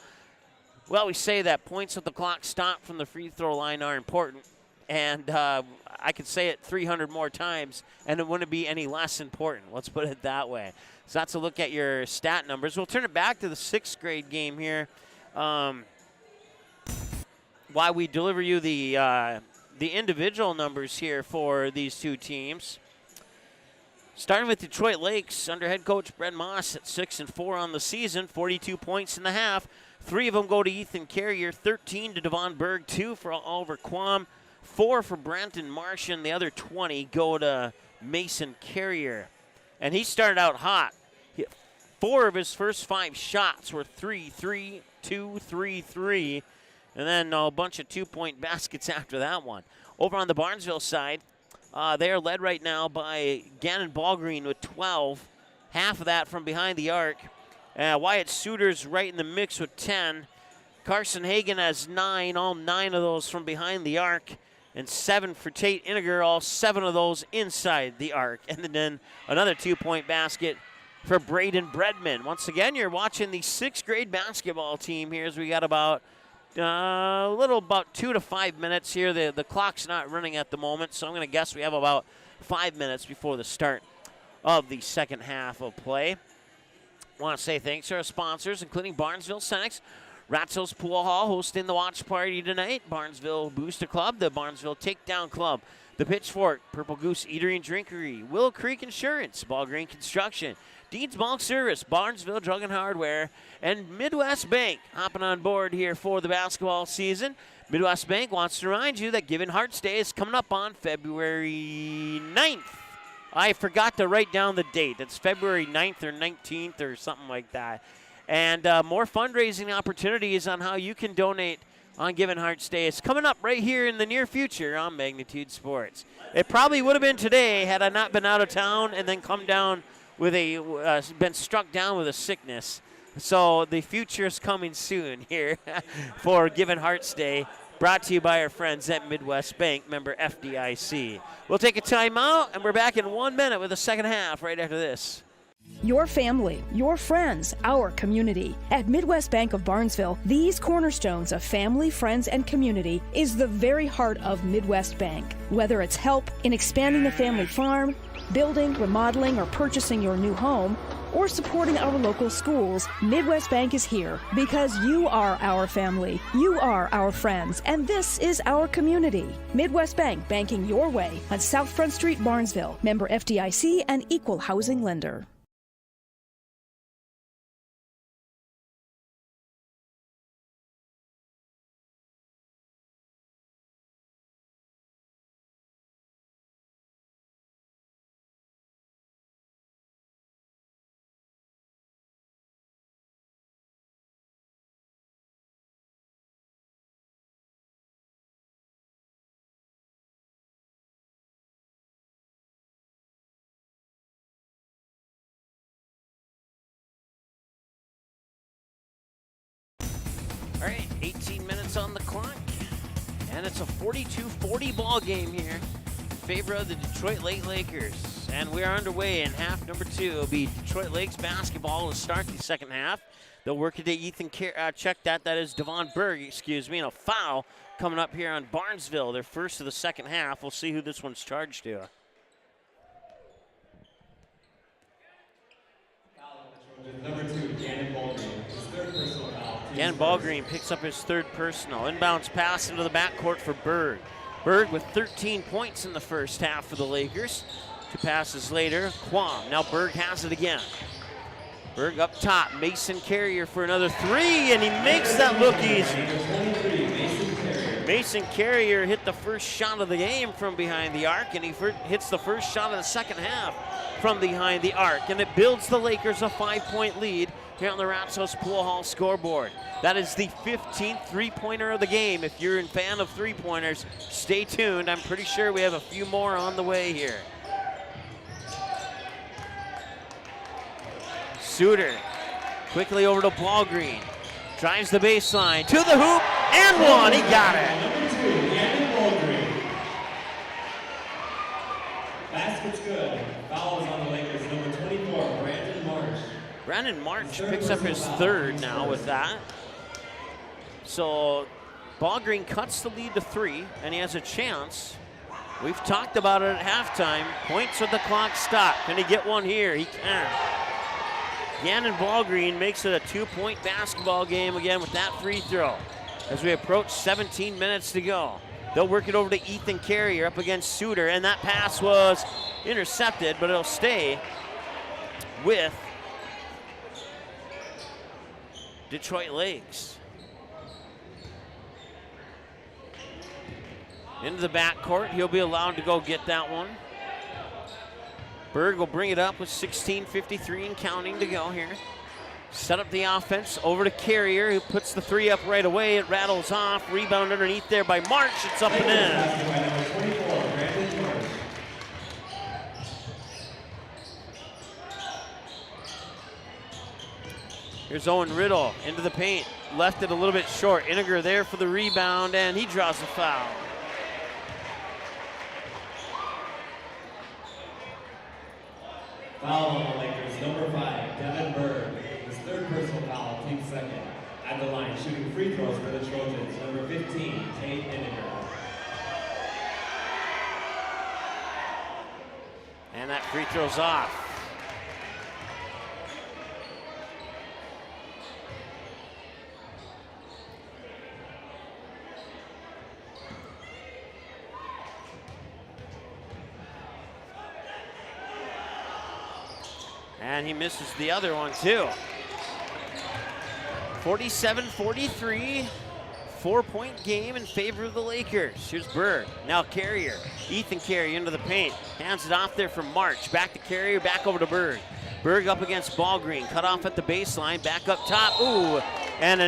well, we say that points with the clock stopped from the free throw line are important. And I could say it 300 more times, and it wouldn't be any less important. Let's put it that way. So that's a look at your stat numbers. We'll turn it back to the 6th grade game here. While we deliver you the individual numbers here for these two teams. Starting with Detroit Lakes, under head coach Brett Moss at 6-4 on the season, 42 points in the half. 3 of them go to Ethan Carrier, 13 to Devon Berg, 2 for Oliver Quam, 4 for Branton Martian. The other 20 go to Mason Carrier. And he started out hot. 4 of his first 5 shots were 3-3, 2-3-3. And then a bunch of 2-point baskets after that one. Over on the Barnesville side, they are led right now by Gannon Ballgreen with 12. Half of that from behind the arc. Wyatt Suter's right in the mix with 10. Carson Hagan has 9, all 9 of those from behind the arc. And 7 for Tate Iniger, all 7 of those inside the arc. And then another 2-point basket for Braden Bredman. Once again, you're watching the 6th grade basketball team here as we got about about 2 to 5 minutes here. The clock's not running at the moment, so I'm going to guess we have about 5 minutes before the start of the second half of play. Want to say thanks to our sponsors, including Barnesville Senex, Ratzo's Pool Hall hosting the watch party tonight, Barnesville Booster Club, the Barnesville Takedown Club, the Pitchfork, Purple Goose Eatery and Drinkery, Willow Creek Insurance, Ball Green Construction, Deeds Bulk Service, Barnesville Drug and Hardware, and Midwest Bank hopping on board here for the basketball season. Midwest Bank wants to remind you that Given Hearts Day is coming up on February 9th. I forgot to write down the date. It's February 9th or 19th or something like that. And more fundraising opportunities on how you can donate on Given Hearts Day. It's coming up right here in the near future on Magnitude Sports. It probably would have been today had I not been out of town and then come down with been struck down with a sickness. So the future is coming soon here for Given Hearts Day, brought to you by our friends at Midwest Bank, member FDIC. We'll take a timeout, and we're back in 1 minute with the second half right after this. Your family, your friends, our community. At Midwest Bank of Barnesville, these cornerstones of family, friends, and community is the very heart of Midwest Bank. Whether it's help in expanding the family farm, building, remodeling, or purchasing your new home, or supporting our local schools, Midwest Bank is here because you are our family, you are our friends, and this is our community. Midwest Bank, banking your way on South Front Street, Barnesville. Member FDIC and equal housing lender. All right, 18 minutes on the clock, and it's a 42-40 ball game here in favor of the Detroit Lake Lakers. And we are underway in half number 2. It'll be Detroit Lakes basketball to start the second half. They'll work it to Ethan check that. That is Devon Berg, and a foul coming up here on Barnesville, their first of the second half. We'll see who this one's charged to. Number 2, Gannon Baldwin, his 3rd personal Again, Ballgreen picks up his third personal. Inbounds pass into the backcourt for Berg. Berg with 13 points in the first half for the Lakers. 2 passes later, Quam. Now Berg has it again. Berg up top, Mason Carrier for another 3, and he makes that look easy. Mason Carrier hit the first shot of the game from behind the arc, and he hits the first shot of the second half from behind the arc, and it builds the Lakers a 5-point lead here on the Ratsos Pool Hall scoreboard. That is the 15th three-pointer of the game. If you're a fan of three-pointers, stay tuned. I'm pretty sure we have a few more on the way here. Suter quickly over to Ballgreen. Drives the baseline to the hoop and one. He got it. Number 2, Yannick Ballgreen. Basket's good. Foul is on the Lakers. Number 24, Brandon March. Brandon March picks up his third now with that. So Ballgreen cuts the lead to 3, and he has a chance. We've talked about it at halftime. Points with the clock stop. Can he get one here? He can. Gannon Ballgreen makes it a 2-point basketball game again with that free throw. As we approach 17 minutes to go. They'll work it over to Ethan Carrier up against Suter, and that pass was intercepted, but it'll stay with Detroit Lakes. Into the backcourt, he'll be allowed to go get that one. Berg will bring it up with 16:53 and counting to go here. Set up the offense over to Carrier, who puts the 3 up right away. It rattles off. Rebound underneath there by March. It's up and in. Here's Owen Riddle into the paint. Left it a little bit short. Iniger there for the rebound, and he draws the foul. Foul on the Lakers, number 5, Devin Berg. His third personal foul, team second. At the line, shooting free throws for the Trojans, number 15, Tate Iniger. And that free throw's off. And he misses the other one too. 47-43, 4-point game in favor of the Lakers. Here's Berg, now Carrier. Ethan Carrier into the paint, hands it off there from March. Back to Carrier, back over to Berg. Berg up against Ballgreen, cut off at the baseline, back up top, ooh, and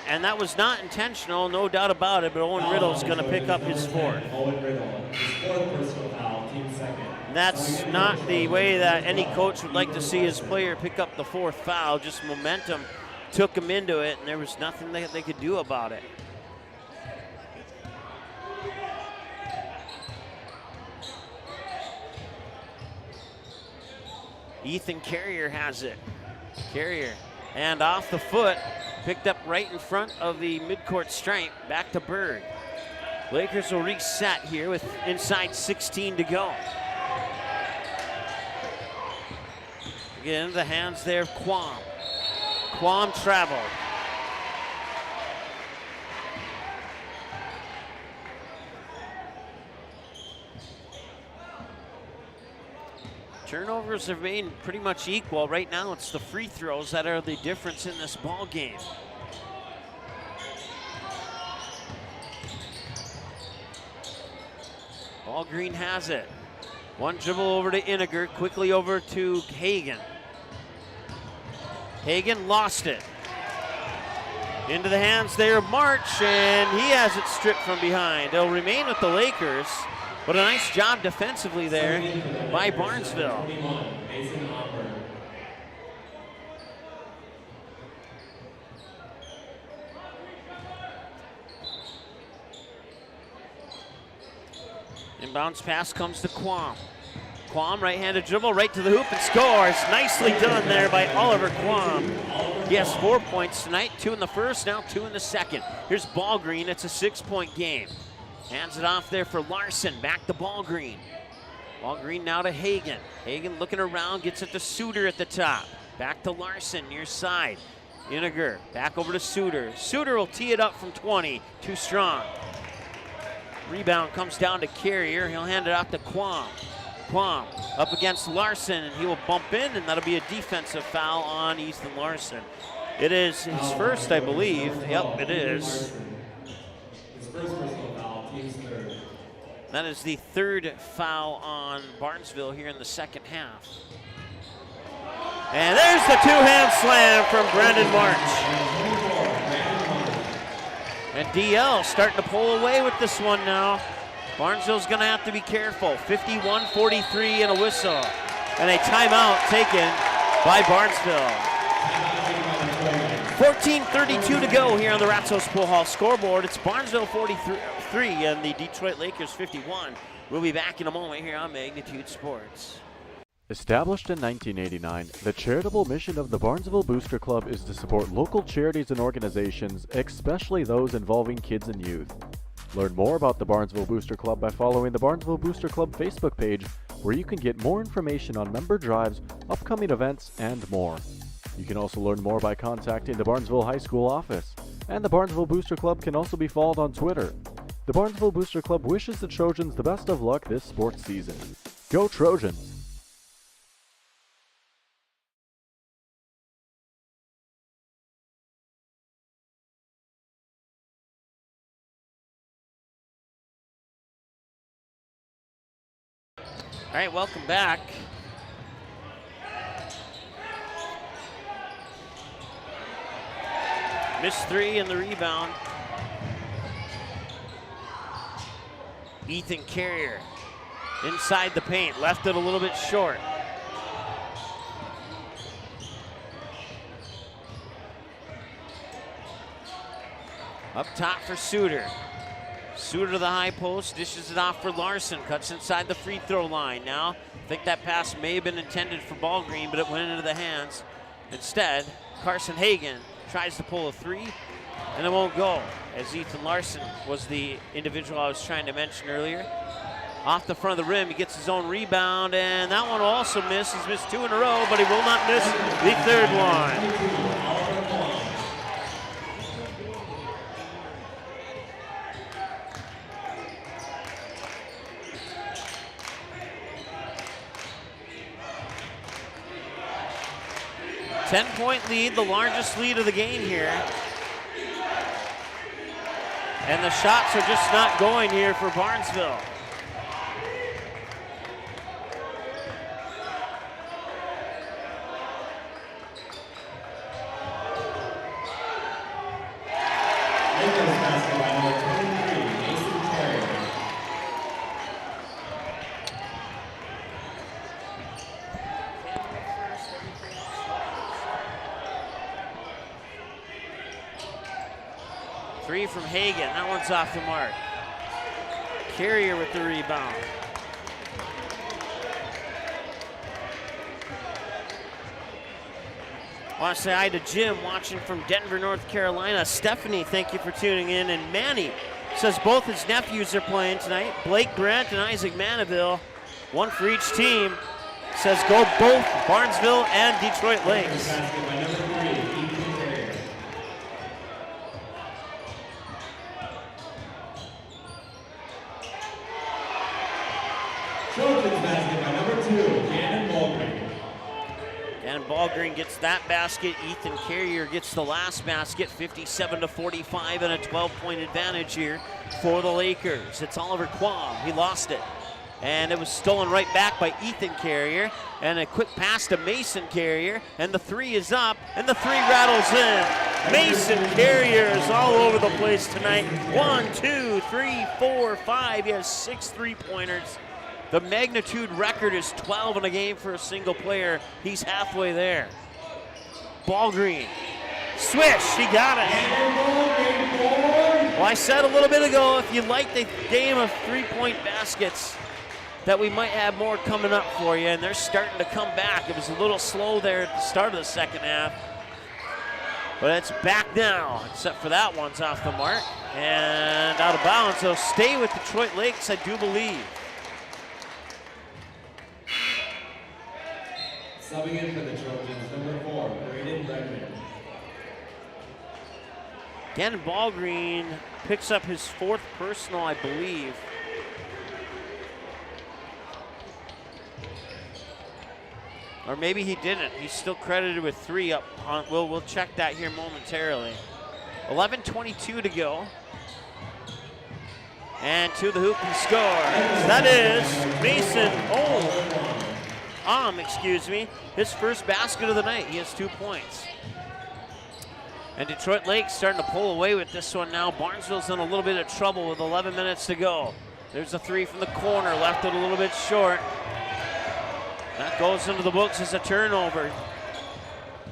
and that was not intentional, no doubt about it, but Owen Riddle's gonna pick up his 4th. Owen Riddle, his 4th personal foul, team second. That's not the way that any coach would like to see his player pick up the 4th foul. Just momentum took him into it, and there was nothing that they could do about it. Ethan Carrier has it. Carrier, and off the foot, picked up right in front of the midcourt stripe, back to Berg. Lakers will reset here with inside 16 to go. Get into the hands there of Quam. Quam traveled. Turnovers have been pretty much equal. Right now it's the free throws that are the difference in this ball game. Ballgreen has it. One dribble over to Iniger, quickly over to Hagan. Hagan lost it. Into the hands there of March, and he has it stripped from behind. It'll remain with the Lakers, but a nice job defensively there by Barnesville. Inbounds pass comes to Quam. Quam, right-handed dribble, right to the hoop and scores. Nicely done there by Oliver Quam. He has 4 points tonight, 2 in the first, now 2 in the second. Here's Ballgreen, it's a 6-point game. Hands it off there for Larson, back to Ballgreen. Ballgreen now to Hagan. Hagan looking around, gets it to Suter at the top. Back to Larson, near side. Iniger back over to Suter. Suter will tee it up from 20, too strong. Rebound comes down to Carrier. He'll hand it off to Quam. Quam up against Larson, and he will bump in, and that'll be a defensive foul on Ethan Larson. It is his first, I believe. Yep, it is. His first personal foul, team's third. That is the third foul on Barnesville here in the second half. And there's the two-hand slam from Brendan March. And DL starting to pull away with this one now. Barnesville's going to have to be careful. 51-43 and a whistle. And a timeout taken by Barnesville. 14:32 to go here on the Ratsos Pool Hall scoreboard. It's Barnesville 43 and the Detroit Lakers 51. We'll be back in a moment here on Magnitude Sports. Established in 1989, the charitable mission of the Barnesville Booster Club is to support local charities and organizations, especially those involving kids and youth. Learn more about the Barnesville Booster Club by following the Barnesville Booster Club Facebook page, where you can get more information on member drives, upcoming events, and more. You can also learn more by contacting the Barnesville High School office, and the Barnesville Booster Club can also be followed on Twitter. The Barnesville Booster Club wishes the Trojans the best of luck this sports season. Go Trojans! All right, welcome back. Missed three and the rebound. Ethan Carrier inside the paint, left it a little bit short. Up top for Suter. Suter to the high post, dishes it off for Larson, cuts inside the free throw line. Now, I think that pass may have been intended for Ballgreen, but it went into the hands. Instead, Carson Hagan tries to pull a three, and it won't go, as Ethan Larson was the individual I was trying to mention earlier. Off the front of the rim, he gets his own rebound, and that one will also miss. He's missed two in a row, but he will not miss the third one. 10-point lead, the largest lead of the game here. And the shots are just not going here for Barnesville. Three from Hagan, that one's off the mark. Carrier with the rebound. I want to say hi to Jim watching from Denver, North Carolina. Stephanie, thank you for tuning in. And Manny says both his nephews are playing tonight. Blake Brent and Isaac Manaville, one for each team. Says go both Barnesville and Detroit Lakes. Trojans basket by number 2, Gannon Ballgreen. And Ballgreen gets that basket. Ethan Carrier gets the last basket, 57-45, and a 12-point advantage here for the Lakers. It's Oliver Quam. He lost it. And it was stolen right back by Ethan Carrier. And a quick pass to Mason Carrier. And the three is up, and the three rattles in. Mason Carrier is all over the place tonight. 1, 2, 3, 4, 5. He has 6 three-pointers. The magnitude record is 12 in a game for a single player. He's halfway there. Ballgreen. Swish, he got it. Well, I said a little bit ago, if you like the game of three-point baskets, that we might have more coming up for you, and they're starting to come back. It was a little slow there at the start of the second half, but it's back now, except for that one's off the mark and out of bounds. So stay with Detroit Lakes, I do believe. Subbing in for the Trojans, number 4, Braden Redmond. Gannon Ballgreen picks up his 4th personal, I believe. Or maybe he didn't. He's still credited with 3 up on. We'll check that here momentarily. 11:22 to go. And to the hoop he scores. That is Mason his first basket of the night. He has 2 points. And Detroit Lake starting to pull away with this one now. Barnesville's in a little bit of trouble with 11 minutes to go. There's a 3 from the corner, left it a little bit short. That goes into the books as a turnover.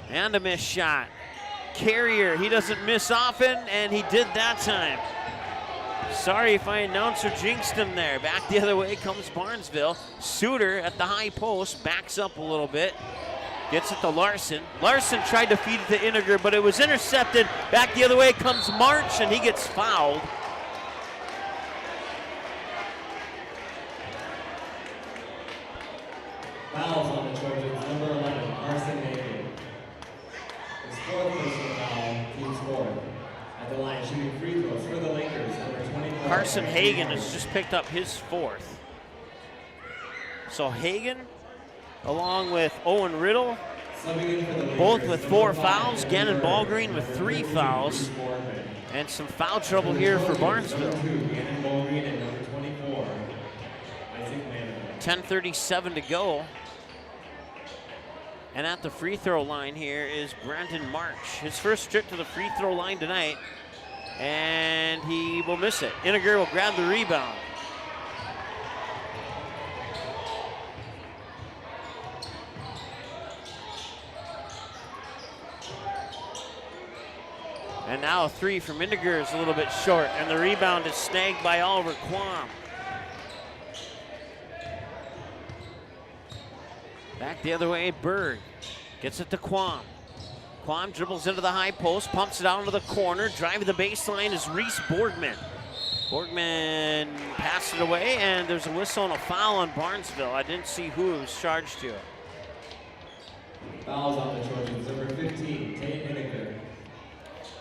And a missed shot. Carrier, he doesn't miss often, and he did that time. Sorry if I announcer jinxed him there. Back the other way comes Barnesville. Suter at the high post, backs up a little bit. Gets it to Larson. Larson tried to feed it to Iniger, but it was intercepted. Back the other way comes March, and he gets fouled. Fouls on the Trojans, number 11, Carson Hagan. His 4th personal foul, team's 4th. At the line, shooting free throws for the Lakers, number 24. Carson Hagan has just picked up his 4th. So Hagan, along with Owen Riddle, both with 4 fouls. Gannon Ballgreen with 3 fouls. And some foul trouble here for Barnesville. 10:37 to go. And at the free throw line here is Brandon March. His first trip to the free throw line tonight. And he will miss it. Iniger will grab the rebound. And now a 3 from Iniger is a little bit short, and the rebound is snagged by Oliver Quam. Back the other way, Berg gets it to Quam. Quam dribbles into the high post, pumps it out into the corner. Driving the baseline is Reese Borgman. Borgman passed it away, and there's a whistle and a foul on Barnesville. I didn't see who it was charged to. Fouls on the Trojans, number 15, Tate Iniger.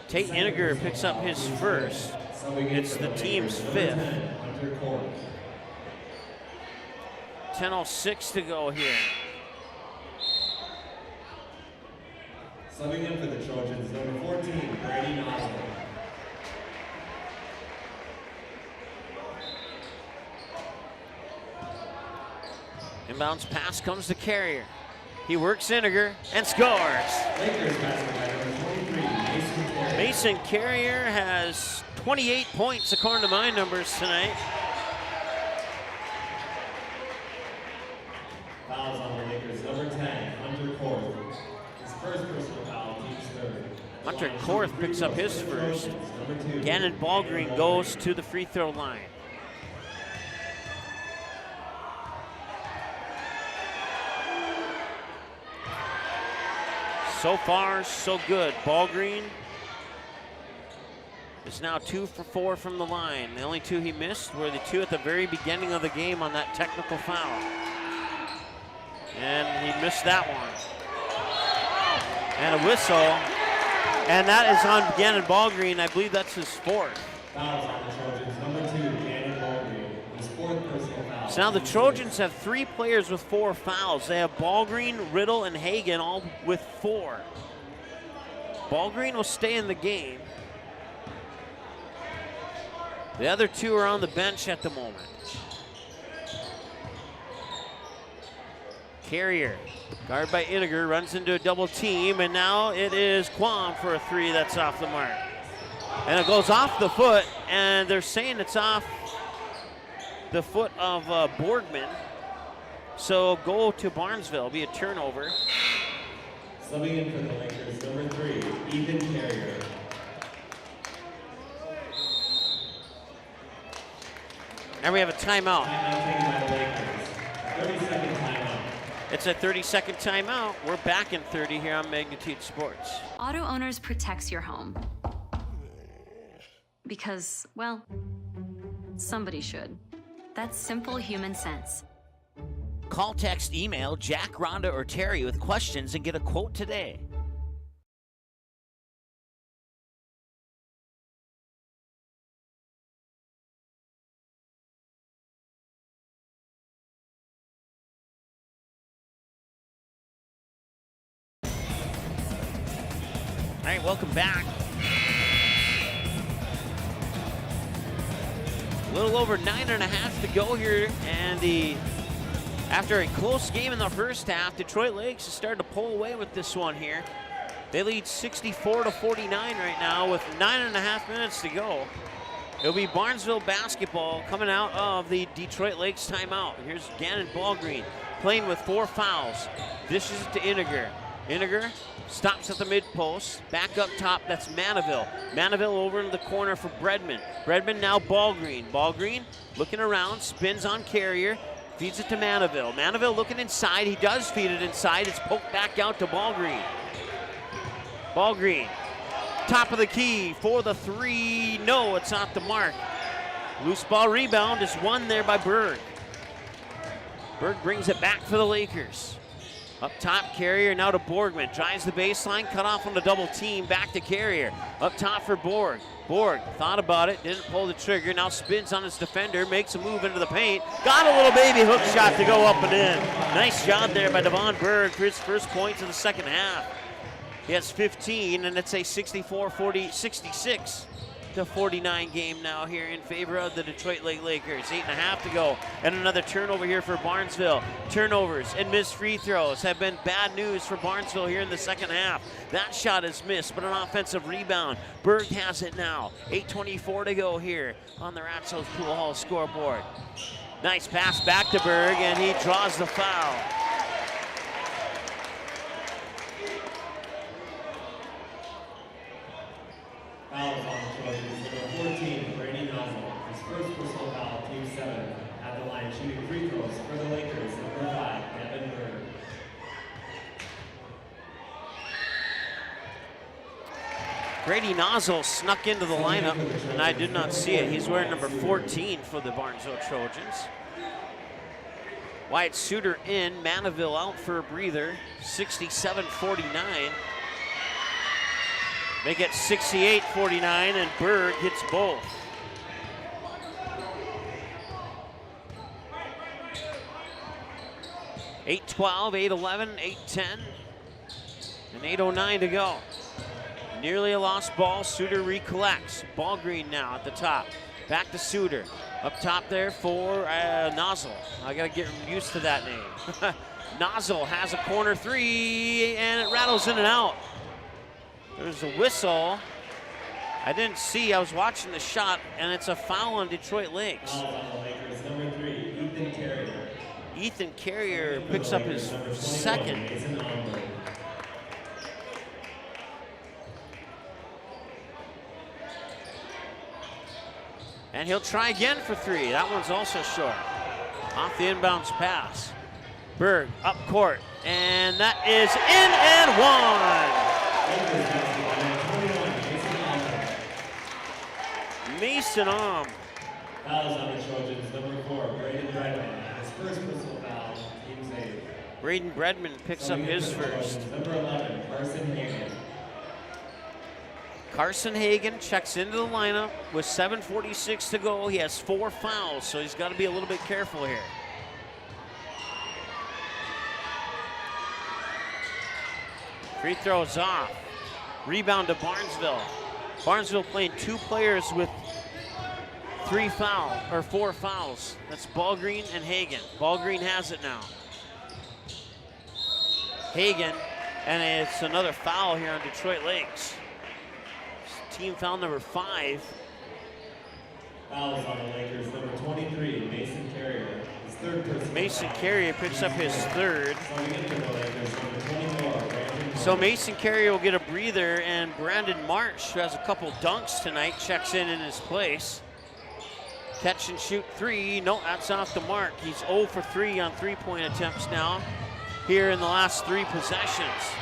Tate Iniger picks up his first. It's the team's 5th. 10:06 to go here. Subbing in for the Trojans, number 14, Brady Nosley. Inbounds pass comes to Carrier. He works Iniger and scores. Lakers basket by number 23, Mason Carrier. Mason Carrier has 28 points according to my numbers tonight. Fouls on the Lakers, number 10, Hunter Korth. His first personal foul, team's 3rd. Hunter Korth picks up his first. Gannon Ballgreen goes to the free throw line. So far, so good. Ballgreen is now 2 for 4 from the line. The only 2 he missed were the 2 at the very beginning of the game on that technical foul. And he missed that one. And a whistle. And that is on Gannon Ballgreen. I believe that's his 4th. Fouls on the Trojans, number 2, Gannon Ballgreen. His 4th personal foul. So now the Trojans have 3 players with 4 fouls. They have Ballgreen, Riddle, and Hagan all with 4. Ballgreen will stay in the game. The other 2 are on the bench at the moment. Carrier, guarded by Iniger, runs into a double team, and now it is Quam for a 3 that's off the mark. And it goes off the foot, and they're saying it's off the foot of Borgman. So go to Barnesville, be a turnover. Subbing in for the Lakers, number 3, Ethan Carrier. And we have a timeout. Timeout taken by the Lakers. 30-second timeout. It's a 30-second timeout. We're back in 30 here on Magnitude Sports. Auto Owners protects your home. Because, well, somebody should. That's simple human sense. Call, text, email Jack, Rhonda, or Terry with questions and get a quote today. right, welcome back. A little over 9.5 to go here, and after a close game in the first half, Detroit Lakes has started to pull away with this one here. They lead 64-49 right now with 9.5 minutes to go. It'll be Barnesville basketball coming out of the Detroit Lakes timeout. Here's Gannon Ballgreen playing with 4 fouls. Dishes it to Iniger. Iniger stops at the mid post. Back up top, that's Manaville. Manaville over into the corner for Bredman. Bredman now Ballgreen. Ballgreen looking around, spins on Carrier, feeds it to Manaville. Manaville looking inside. He does feed it inside. It's poked back out to Ballgreen. Ballgreen, top of the key for the 3. No, it's not the mark. Loose ball rebound is won there by Berg. Berg brings it back for the Lakers. Up top, Carrier now to Borgman. Drives the baseline, cut off on the double team, back to Carrier. Up top for Borg. Borg thought about it, didn't pull the trigger, now spins on his defender, makes a move into the paint. Got a little baby hook shot to go up and in. Nice job there by Devon Berg for his first points of the second half. He has 15, and it's a 66-49 game now here in favor of the Detroit Lake Lakers. 8.5 to go, and another turnover here for Barnesville. Turnovers and missed free throws have been bad news for Barnesville here in the second half. That shot is missed, but an offensive rebound. Berg has it now. 8:24 to go here on the Ratsos Pool Hall scoreboard. Nice pass back to Berg, and he draws the foul. Fouls on the Trojans. Number 14, Brady Nozzle. His first personal foul, team 7. At the line, shooting free throws for the Lakers. Number 5, Devin Berg. Brady Nozzle snuck into the lineup, and I did not see it. He's wearing number 14 for the Barnesville Trojans. Wyatt Suter in, Manaville out for a breather. 67-49. Make it 68-49, and Berg hits both. $8-12, 8-11, 8-10, and 8:09 to go. Nearly a lost ball. Suter recollects. Ballgreen now at the top. Back to Suter. Up top there for Nozzle. I got to get used to that name. Nozzle has a corner 3, and it rattles in and out. There's a whistle. I didn't see. I was watching the shot, and it's a foul on Detroit Lakes. Lakers, number 3, Ethan Carrier. Ethan Carrier picks up his second. And he'll try again for 3. That one's also short. Off the inbounds pass. Berg up court, and that is in and one. Mason Om. Fouls on the Trojans. Number 4, Braden Bredman. His first personal foul, team 8. Braden Bredman picks up his first. Number 11, Carson Hagan. Carson Hagan checks into the lineup with 7:46 to go. He has 4 fouls, so he's got to be a little bit careful here. Free throws off. Rebound to Barnesville. Barnesville playing 2 players with 4 fouls. That's Ballgreen and Hagan. Ballgreen has it now. Hagan, and it's another foul here on Detroit Lakes. Team foul number 5. Fouls on the Lakers. Number 23, Mason Carrier. His third personal Mason foul. Carrier picks up his third. So we get to the Lakers. Number 24, Brandon So Mason Carrier will get a breather, and Brandon March, who has a couple dunks tonight, checks in his place. Catch and shoot 3. No, that's off the mark. He's 0 for 3 on 3-point attempts now here in the last 3 possessions.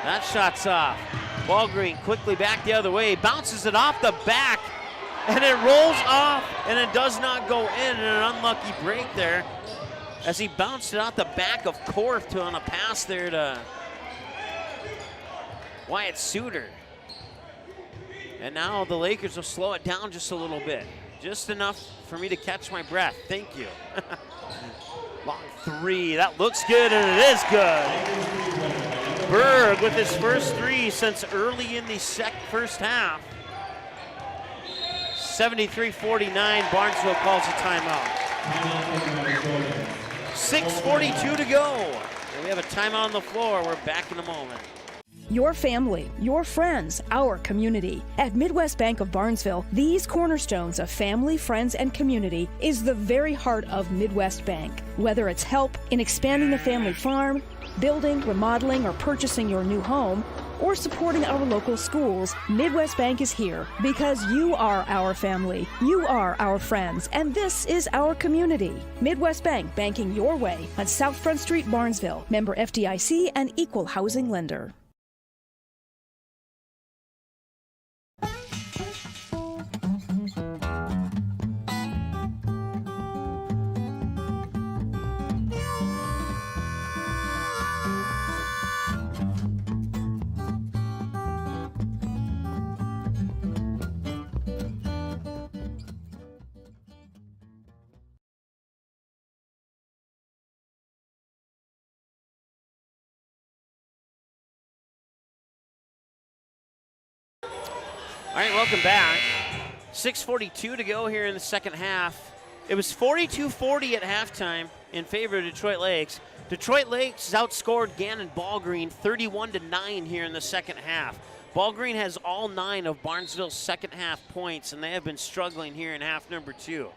That shot's off. Ballgreen quickly back the other way. Bounces it off the back, and it rolls off, and it does not go in. And an unlucky break there as he bounced it out the back of Korth on a pass there to Wyatt Suter. And now the Lakers will slow it down just a little bit. Just enough for me to catch my breath. Thank you. Long 3. That looks good, and it is good. Berg with his first three since early in the first half. 73-49, Barnesville calls a timeout. 6:42 to go. And we have a timeout on the floor. We're back in a moment. Your family, your friends, our community. At Midwest Bank of Barnesville, these cornerstones of family, friends, and community is the very heart of Midwest Bank. Whether it's help in expanding the family farm, building, remodeling, or purchasing your new home, or supporting our local schools, Midwest Bank is here because you are our family, you are our friends, and this is our community. Midwest Bank, banking your way on South Front Street, Barnesville. Member FDIC and equal housing lender. All right, welcome back. 6:42 to go here in the second half. It was 42-40 at halftime in favor of Detroit Lakes. Detroit Lakes has outscored Gannon Ball Green 31-9 here in the second half. Ball Green has all 9 of Barnesville's second half points, and they have been struggling here in half number 2.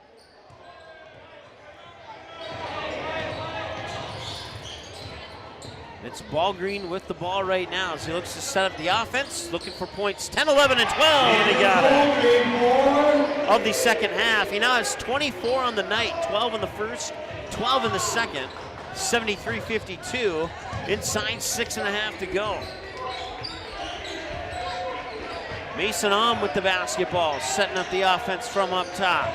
It's Ball Green with the ball right now as he looks to set up the offense, looking for points 10, 11, and 12, and he got it. Of the second half, he now has 24 on the night, 12 in the first, 12 in the second, 73-52, inside 6.5 to go. Mason with the basketball, setting up the offense from up top.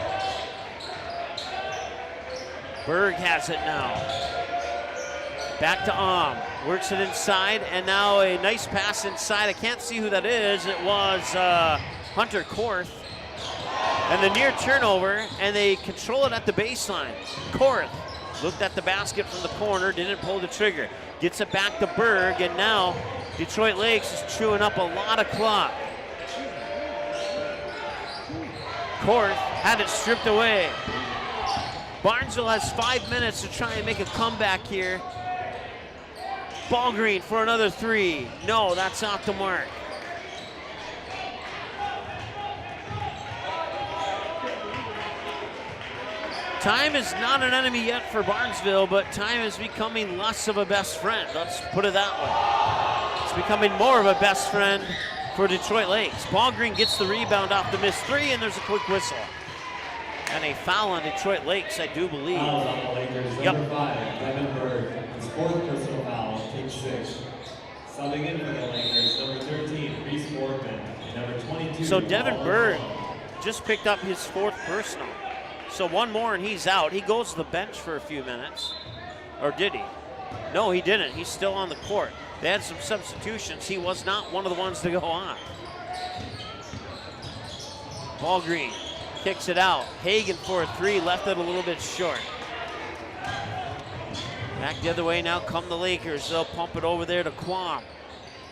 Berg has it now. Back to works it inside, and now a nice pass inside. I can't see who that is. It was Hunter Korth. And the near turnover, and they control it at the baseline. Korth looked at the basket from the corner, didn't pull the trigger. Gets it back to Berg, and now Detroit Lakes is chewing up a lot of clock. Korth had it stripped away. Barnesville has 5 minutes to try and make a comeback here. Ball Green for another three. No, that's off the mark. Time is not an enemy yet for Barnesville, but time is becoming less of a best friend. Let's put it that way. It's becoming more of a best friend for Detroit Lakes. Ball Green gets the rebound off the missed three, and there's a quick whistle. And a foul on Detroit Lakes, I do believe. Foul on the Lakers. Yep. Number 5, Devin Berg, his 4th personal foul, take 6. Subbing in for the Lakers, number 13, Reese Borgman, and number 22. So Devin Berg just picked up his 4th personal. So one more and he's out. He goes to the bench for a few minutes. Or did he? No, he didn't. He's still on the court. They had some substitutions. He was not one of the ones to go on. Ball Green kicks it out. Hagan for a three, left it a little bit short. Back the other way now come the Lakers. They'll pump it over there to Quam.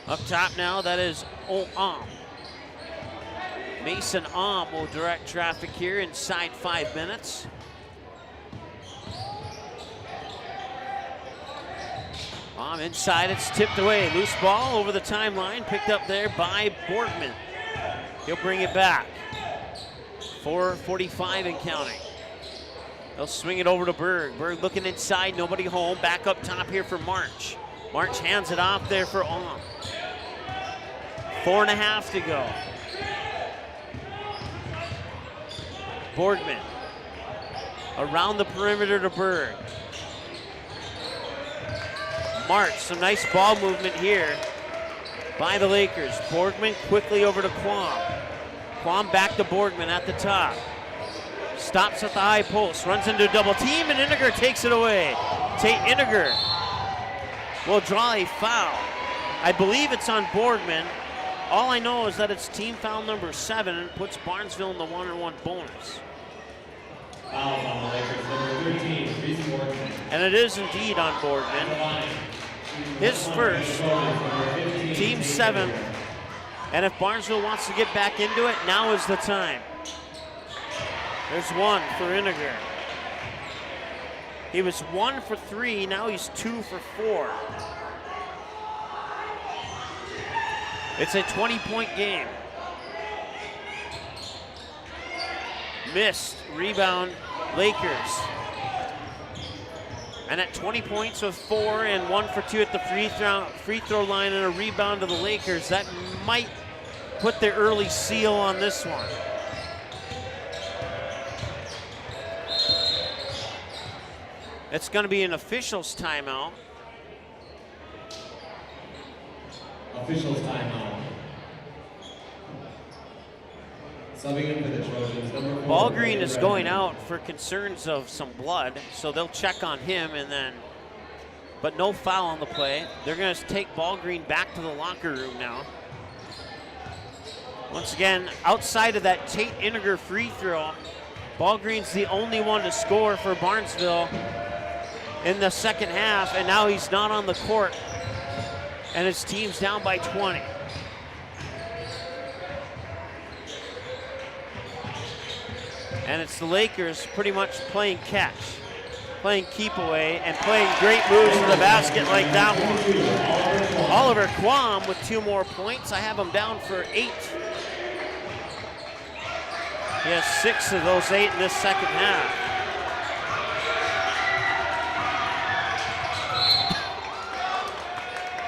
Up top now, that is Mason will direct traffic here inside 5 minutes. Inside, it's tipped away. Loose ball over the timeline, picked up there by Borgman. He'll bring it back. 4:45 and counting. They'll swing it over to Berg. Berg looking inside, nobody home. Back up top here for March. March hands it off there for 4.5 to go. Borgman around the perimeter to Berg. March, some nice ball movement here by the Lakers. Borgman quickly over to Quam. Quam back to Borgman at the top. Stops at the high post, runs into a double team, and Inniger takes it away. Tate Inniger will draw a foul. I believe it's on Borgman. All I know is that it's team foul number 7 and puts Barnesville in the 1-on-1 bonus. Foul on the Lakers, number 13, Reese Borgman. And it is indeed on Borgman. His first. Team 7. And if Barnesville wants to get back into it, now is the time. There's one for Iniger. He was 1 for 3, now he's 2 for 4. It's a 20-point game. Missed, rebound, Lakers. And at 20 points with 4 and 1 for 2 at the free throw line and a rebound to the Lakers, that might put their early seal on this one. It's going to be an officials timeout. Officials timeout. Subbing in for the Trojans, number 4. Ball Green is going out for concerns of some blood, so they'll check on him and then, but no foul on the play. They're going to take Ball Green back to the locker room now. Once again, outside of that Tate Iniger free throw, Ball Green's the only one to score for Barnesville in the second half, and now he's not on the court, and his team's down by 20. And it's the Lakers pretty much playing catch, playing keep away, and playing great moves to the basket like that one. Oliver Quam with 2 more points. I have him down for 8. He has 6 of those 8 in this second half.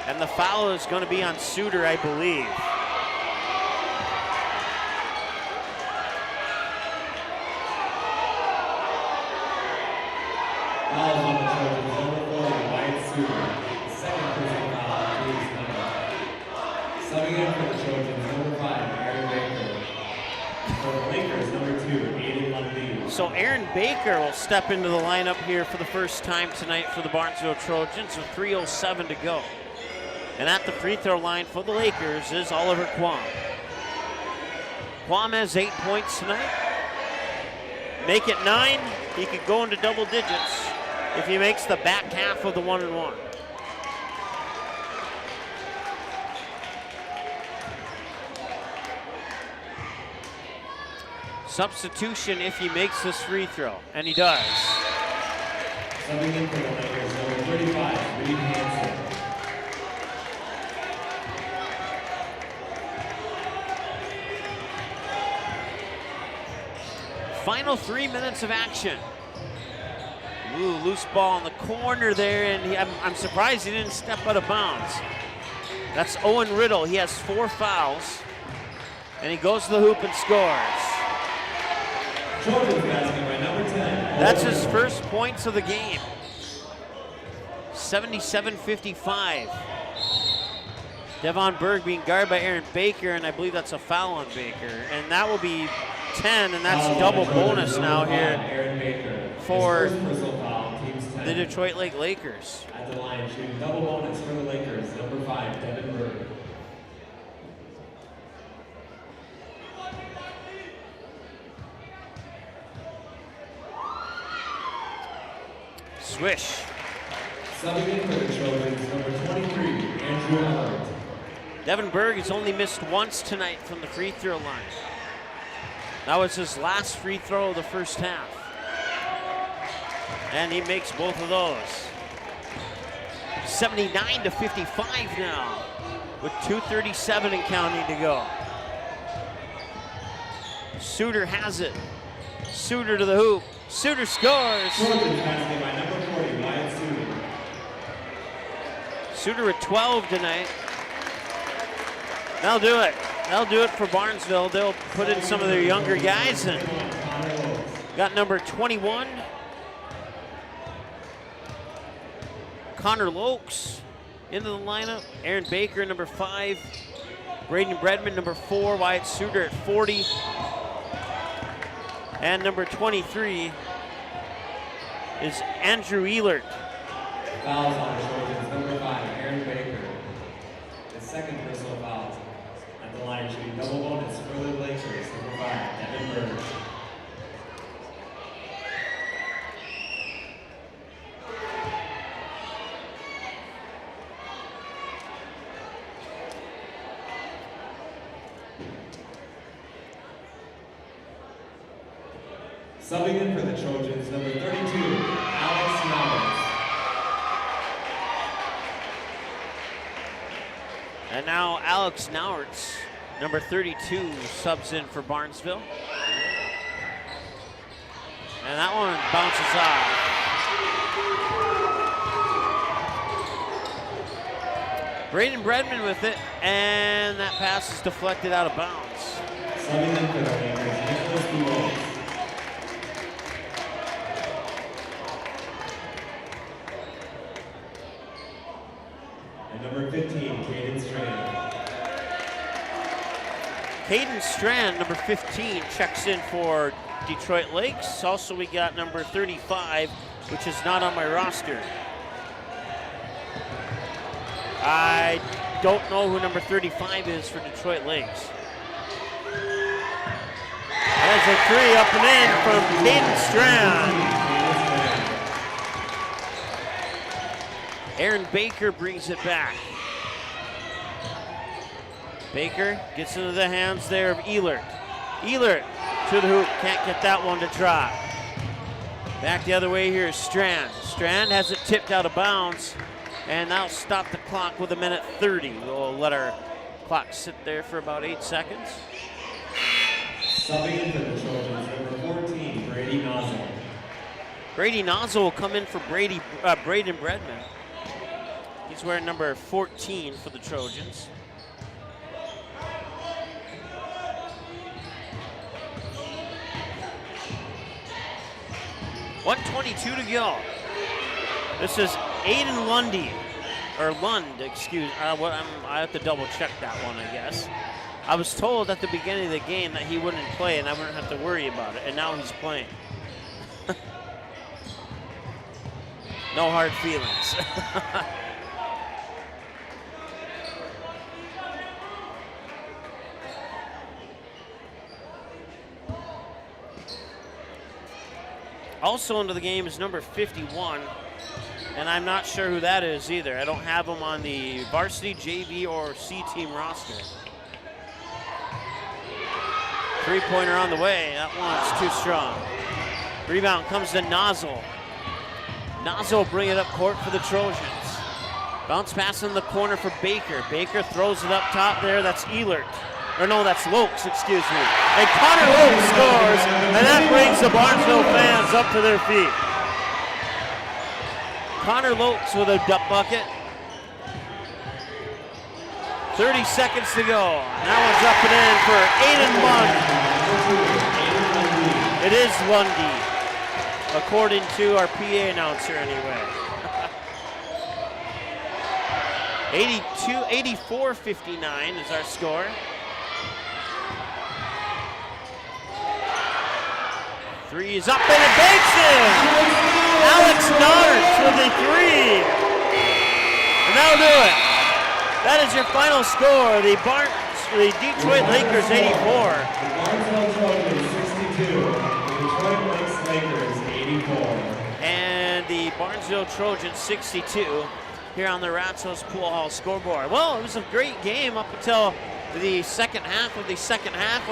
And the foul is going to be on Suter, I believe. Fouls on the Trojans, number 40, Wyatt Suter. Second personal foul on Lee's number. Subbing in for the Trojans, number 5, Aaron Baker. For the Lakers, number 2, Aiden Lundy. So Aaron Baker will step into the lineup here for the first time tonight for the Barnesville Trojans with 3:07 to go. And at the free throw line for the Lakers is Oliver Quam. Quam has 8 points tonight. Make it 9, he could go into double digits if he makes the back half of the 1-and-1. Substitution if he makes this free throw, and he does. Subbing in for the Lakers, number 35, Reed Hansen. Final 3 minutes of action. Ooh, loose ball in the corner there, and I'm surprised he didn't step out of bounds. That's Owen Riddle. He has 4 fouls, and he goes to the hoop and scores. Trojans basket by number 10. That's his first points of the game. 77-55. Devon Berg being guarded by Aaron Baker, and I believe that's a foul on Baker. And that will be 10, and that's double bonus now here for the Detroit Lake Lakers. At the line, shooting double bonus for the Lakers, number 5, Devin Berg. Swish. Subbing in for the Trojans, number 23, Andrew Howard. Devin Berg has only missed once tonight from the free throw line. That was his last free throw of the first half. And he makes both of those. 79-55 now, with 2:37 and counting to go. Suter has it. Suter to the hoop. Suter scores. Trojans basket by number 40, Wyatt Suter. Suter at 12 tonight. They'll do it. They'll do it for Barnesville. They'll put in some of their younger guys, and got number 21, Connor Lokes, into the lineup. Aaron Baker, number 5. Braden Bredman, number 4. Wyatt Suter at 40. And number 23 is Andrew Ehlert. Fouls on the Trojans, number 5, Aaron Baker. The second personal foul. At the line, shooting double bonus for the Lakers, number 5, Devin Berg. Subbing in for the Trojans, number 32, Alex Knowles. And now Alex Nauertz, number 32, subs in for Barnesville. And that one bounces off. Braden Bredman with it, and that pass is deflected out of bounds. Subbing in for the Lakers, Nicholas Duos. And number 15, Caden Strand. Caden Strand, number 15, checks in for Detroit Lakes. Also, we got number 35, which is not on my roster. I don't know who number 35 is for Detroit Lakes. There's a three up and in from Caden Strand. Aaron Baker brings it back. Baker gets into the hands there of Ehlert. Ehlert to the hoop, can't get that one to drop. Back the other way here is Strand. Strand has it tipped out of bounds, and that'll stop the clock with 1:30. We'll let our clock sit there for about 8 seconds. Subbing in for the Trojans, number 14, Brady Nozzle. Brady Nozzle will come in for Braden Bredman. He's wearing number 14 for the Trojans. .122 to go. This is Aiden Lundy, or Lund, excuse. I have to double check that one, I guess. I was told at the beginning of the game that he wouldn't play and I wouldn't have to worry about it, and now he's playing. No hard feelings. Also into the game is number 51, and I'm not sure who that is either. I don't have him on the varsity, JV, or C team roster. Three-pointer on the way. That one's too strong. Rebound comes to Nozzle. Nozzle bring it up court for the Trojans. Bounce pass in the corner for Baker. Baker throws it up top there. That's Ehlert. Or no, that's Lokes, excuse me. And Connor Lokes scores, and that brings the Barnesville fans up to their feet. Connor Lokes with a bucket. 30 seconds to go. That one's up and in for Aiden Lundy. It is Lundy, according to our PA announcer anyway. 84-59 is our score. Three is up and it banks in! Alex Nauertz with a three. And that'll do it. That is your final score. The Detroit Lakers 84. The Barnesville Trojans 62. The Detroit Lakers 84. And the Barnesville Trojans 62 here on the Ratzos Pool Hall scoreboard. Well, it was a great game up until the second half. When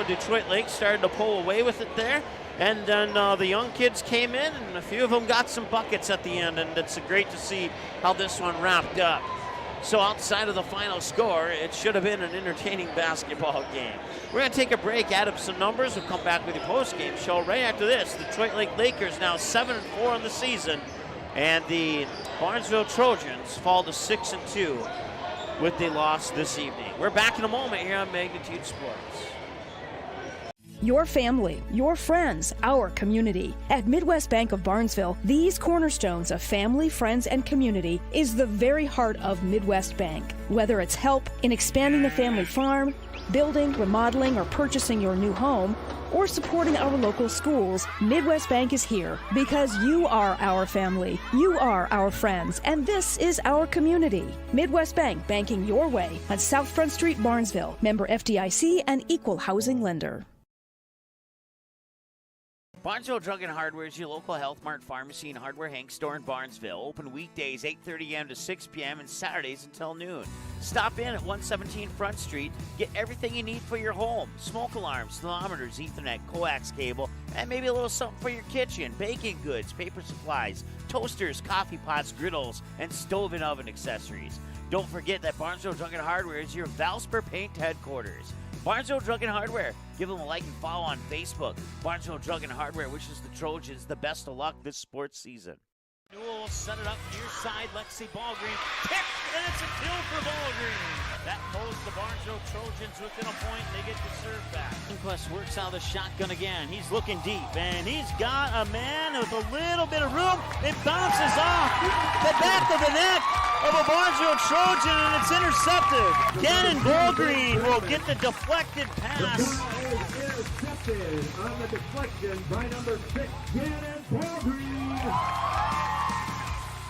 Detroit Lakes started to pull away with it there. And then the young kids came in, and a few of them got some buckets at the end, and it's great to see how this one wrapped up. So outside of the final score, it should have been an entertaining basketball game. We're going to take a break, add up some numbers. We'll come back with the postgame show right after this. The Detroit Lakers now 7-4 in the season, and the Barnesville Trojans fall to 6-2 with the loss this evening. We're back in a moment here on Magnitude Sports. Your family, your friends, our community. At Midwest Bank of Barnesville, these cornerstones of family, friends, and community is the very heart of Midwest Bank. Whether it's help in expanding the family farm, building, remodeling, or purchasing your new home, or supporting our local schools, Midwest Bank is here because you are our family, you are our friends, and this is our community. Midwest Bank, banking your way on South Front Street, Barnesville. Member FDIC and equal housing lender. Barnesville Drug and Hardware is your local Health Mart pharmacy and hardware Hank store in Barnesville. Open weekdays 8:30 a.m. to 6 p.m. and Saturdays until noon. Stop in at 117 Front Street. Get everything you need for your home. Smoke alarms, thermometers, Ethernet, coax cable, and maybe a little something for your kitchen. Baking goods, paper supplies, toasters, coffee pots, griddles, and stove and oven accessories. Don't forget that Barnesville Drug and Hardware is your Valspar Paint headquarters. Barnesville Drug and Hardware. Give them a like and follow on Facebook. Barnesville Drug and Hardware wishes the Trojans the best of luck this sports season. Newell will set it up near side. Lexi Ballgreen picked, and it's a kill for Ballgreen. That pulls the Barnesville Trojans within a point. They get the serve back. Inquest works out of the shotgun again. He's looking deep, and he's got a man with a little bit of room. It bounces off the back of the net of a Barnesville Trojan, and it's intercepted. Gannon Ballgreen will get the deflected pass. Intercepted on the deflection by number 6, Gannon Ballgreen.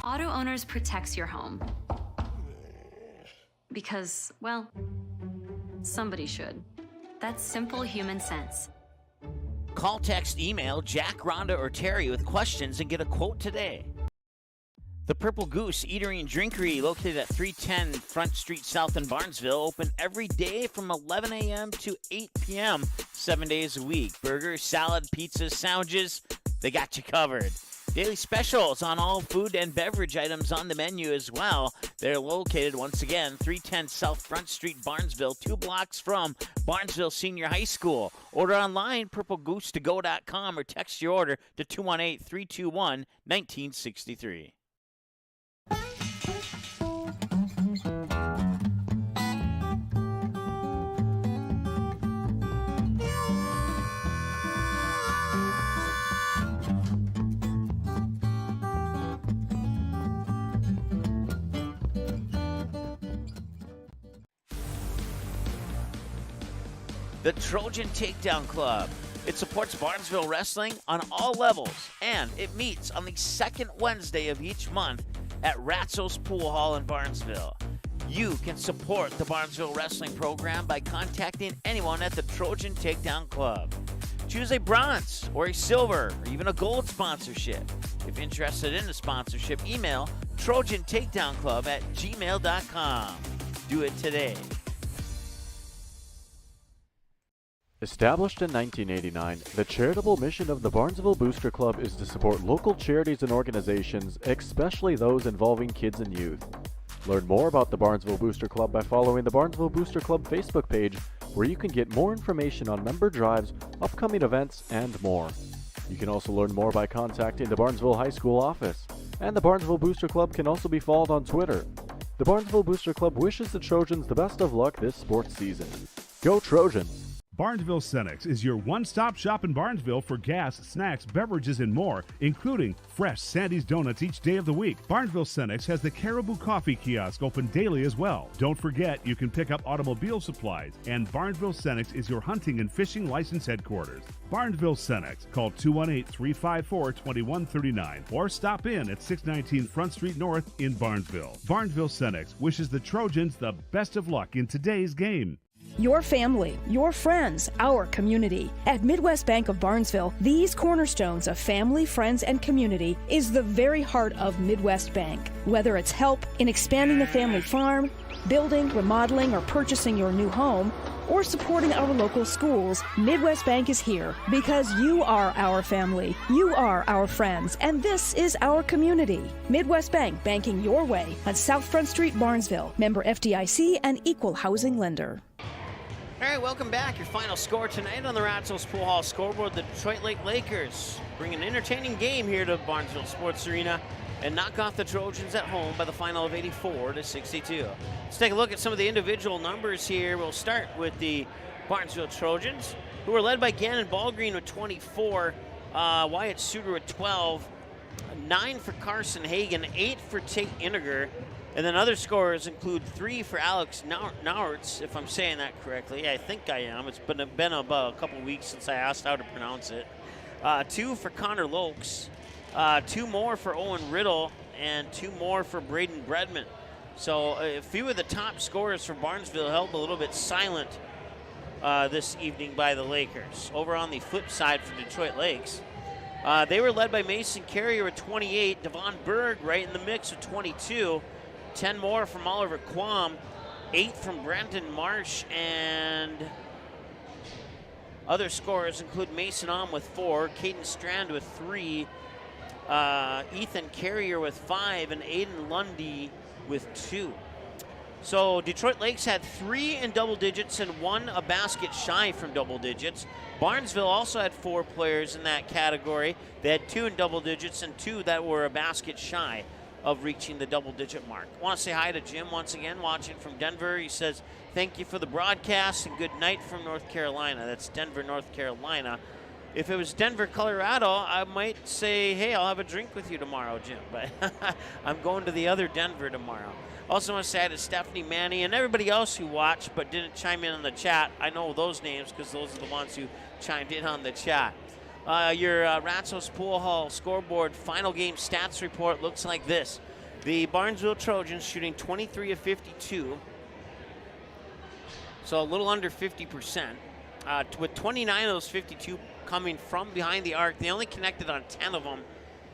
Auto Owners protects your home. Because, well, somebody should. That's simple human sense. Call, text, email Jack, Rhonda, or Terry with questions and get a quote today. The Purple Goose Eatery and Drinkery, located at 310 Front Street South in Barnesville, open every day from 11 a.m. to 8 p.m., 7 days a week. Burgers, salad, pizzas, sandwiches, they got you covered. Daily specials on all food and beverage items on the menu as well. They're located, once again, 310 South Front Street, Barnesville, 2 blocks from Barnesville Senior High School. Order online, purplegoose2go.com, or text your order to 218-321-1963. The Trojan Takedown Club. It supports Barnesville wrestling on all levels, and it meets on the second Wednesday of each month at Ratzo's Pool Hall in Barnesville. You can support the Barnesville wrestling program by contacting anyone at the Trojan Takedown Club. Choose a bronze or a silver or even a gold sponsorship. If interested in the sponsorship, email trojantakedownclub@gmail.com. Do it today. Established in 1989, the charitable mission of the Barnesville Booster Club is to support local charities and organizations, especially those involving kids and youth. Learn more about the Barnesville Booster Club by following the Barnesville Booster Club Facebook page, where you can get more information on member drives, upcoming events, and more. You can also learn more by contacting the Barnesville High School office, and the Barnesville Booster Club can also be followed on Twitter. The Barnesville Booster Club wishes the Trojans the best of luck this sports season. Go Trojans! Barnesville Cenex is your one-stop shop in Barnesville for gas, snacks, beverages, and more, including fresh Sandy's Donuts each day of the week. Barnesville Cenex has the Caribou Coffee Kiosk open daily as well. Don't forget, you can pick up automobile supplies, and Barnesville Cenex is your hunting and fishing license headquarters. Barnesville Cenex. Call 218-354-2139 or stop in at 619 Front Street North in Barnesville. Barnesville Cenex wishes the Trojans the best of luck in today's game. Your family, your friends, our community. At Midwest Bank of Barnesville, these cornerstones of family, friends, and community is the very heart of Midwest Bank. Whether it's help in expanding the family farm, building, remodeling, or purchasing your new home, or supporting our local schools, Midwest Bank is here because you are our family, you are our friends, and this is our community. Midwest Bank, banking your way on South Front Street, Barnesville. Member FDIC and equal housing lender. All right, welcome back. Your final score tonight on the Ratzo's Pool Hall scoreboard. The Detroit Lake Lakers bring an entertaining game here to Barnesville Sports Arena and knock off the Trojans at home by the final of 84-62. Let's take a look at some of the individual numbers here. We'll start with the Barnesville Trojans, who are led by Gannon Ballgreen with 24, Wyatt Suter with 12, 9 for Carson Hagan, 8 for Tate Iniger. And then other scorers include 3 for Alex Nauertz, if I'm saying that correctly. Yeah, I think I am. It's been about a couple weeks since I asked how to pronounce it. 2 for Connor Lokes, 2 more for Owen Riddle, and 2 more for Braden Bredman. So a few of the top scorers for Barnesville held a little bit silent this evening by the Lakers. Over on the flip side for Detroit Lakes, They were led by Mason Carrier with 28. Devon Berg right in the mix with 22. 10 more from Oliver Quam. 8 from Brandon Marsh, and other scorers include Mason Om with 4, Caden Strand with 3, Ethan Carrier with 5, and Aiden Lundy with 2. So Detroit Lakes had 3 in double digits and 1 a basket shy from double digits. Barnesville also had 4 players in that category. They had 2 in double digits and 2 that were a basket shy of reaching the double-digit mark. I want to say hi to Jim once again, watching from Denver. He says, thank you for the broadcast and good night from North Carolina. That's Denver, North Carolina. If it was Denver, Colorado, I might say, hey, I'll have a drink with you tomorrow, Jim. But I'm going to the other Denver tomorrow. Also want to say hi to Stephanie Manny and everybody else who watched but didn't chime in on the chat. I know those names because those are the ones who chimed in on the chat. Your Ratsos Pool Hall scoreboard final game stats report looks like this. The Barnesville Trojans shooting 23 of 52, so a little under 50%. With 29 of those 52 coming from behind the arc. They only connected on 10 of them,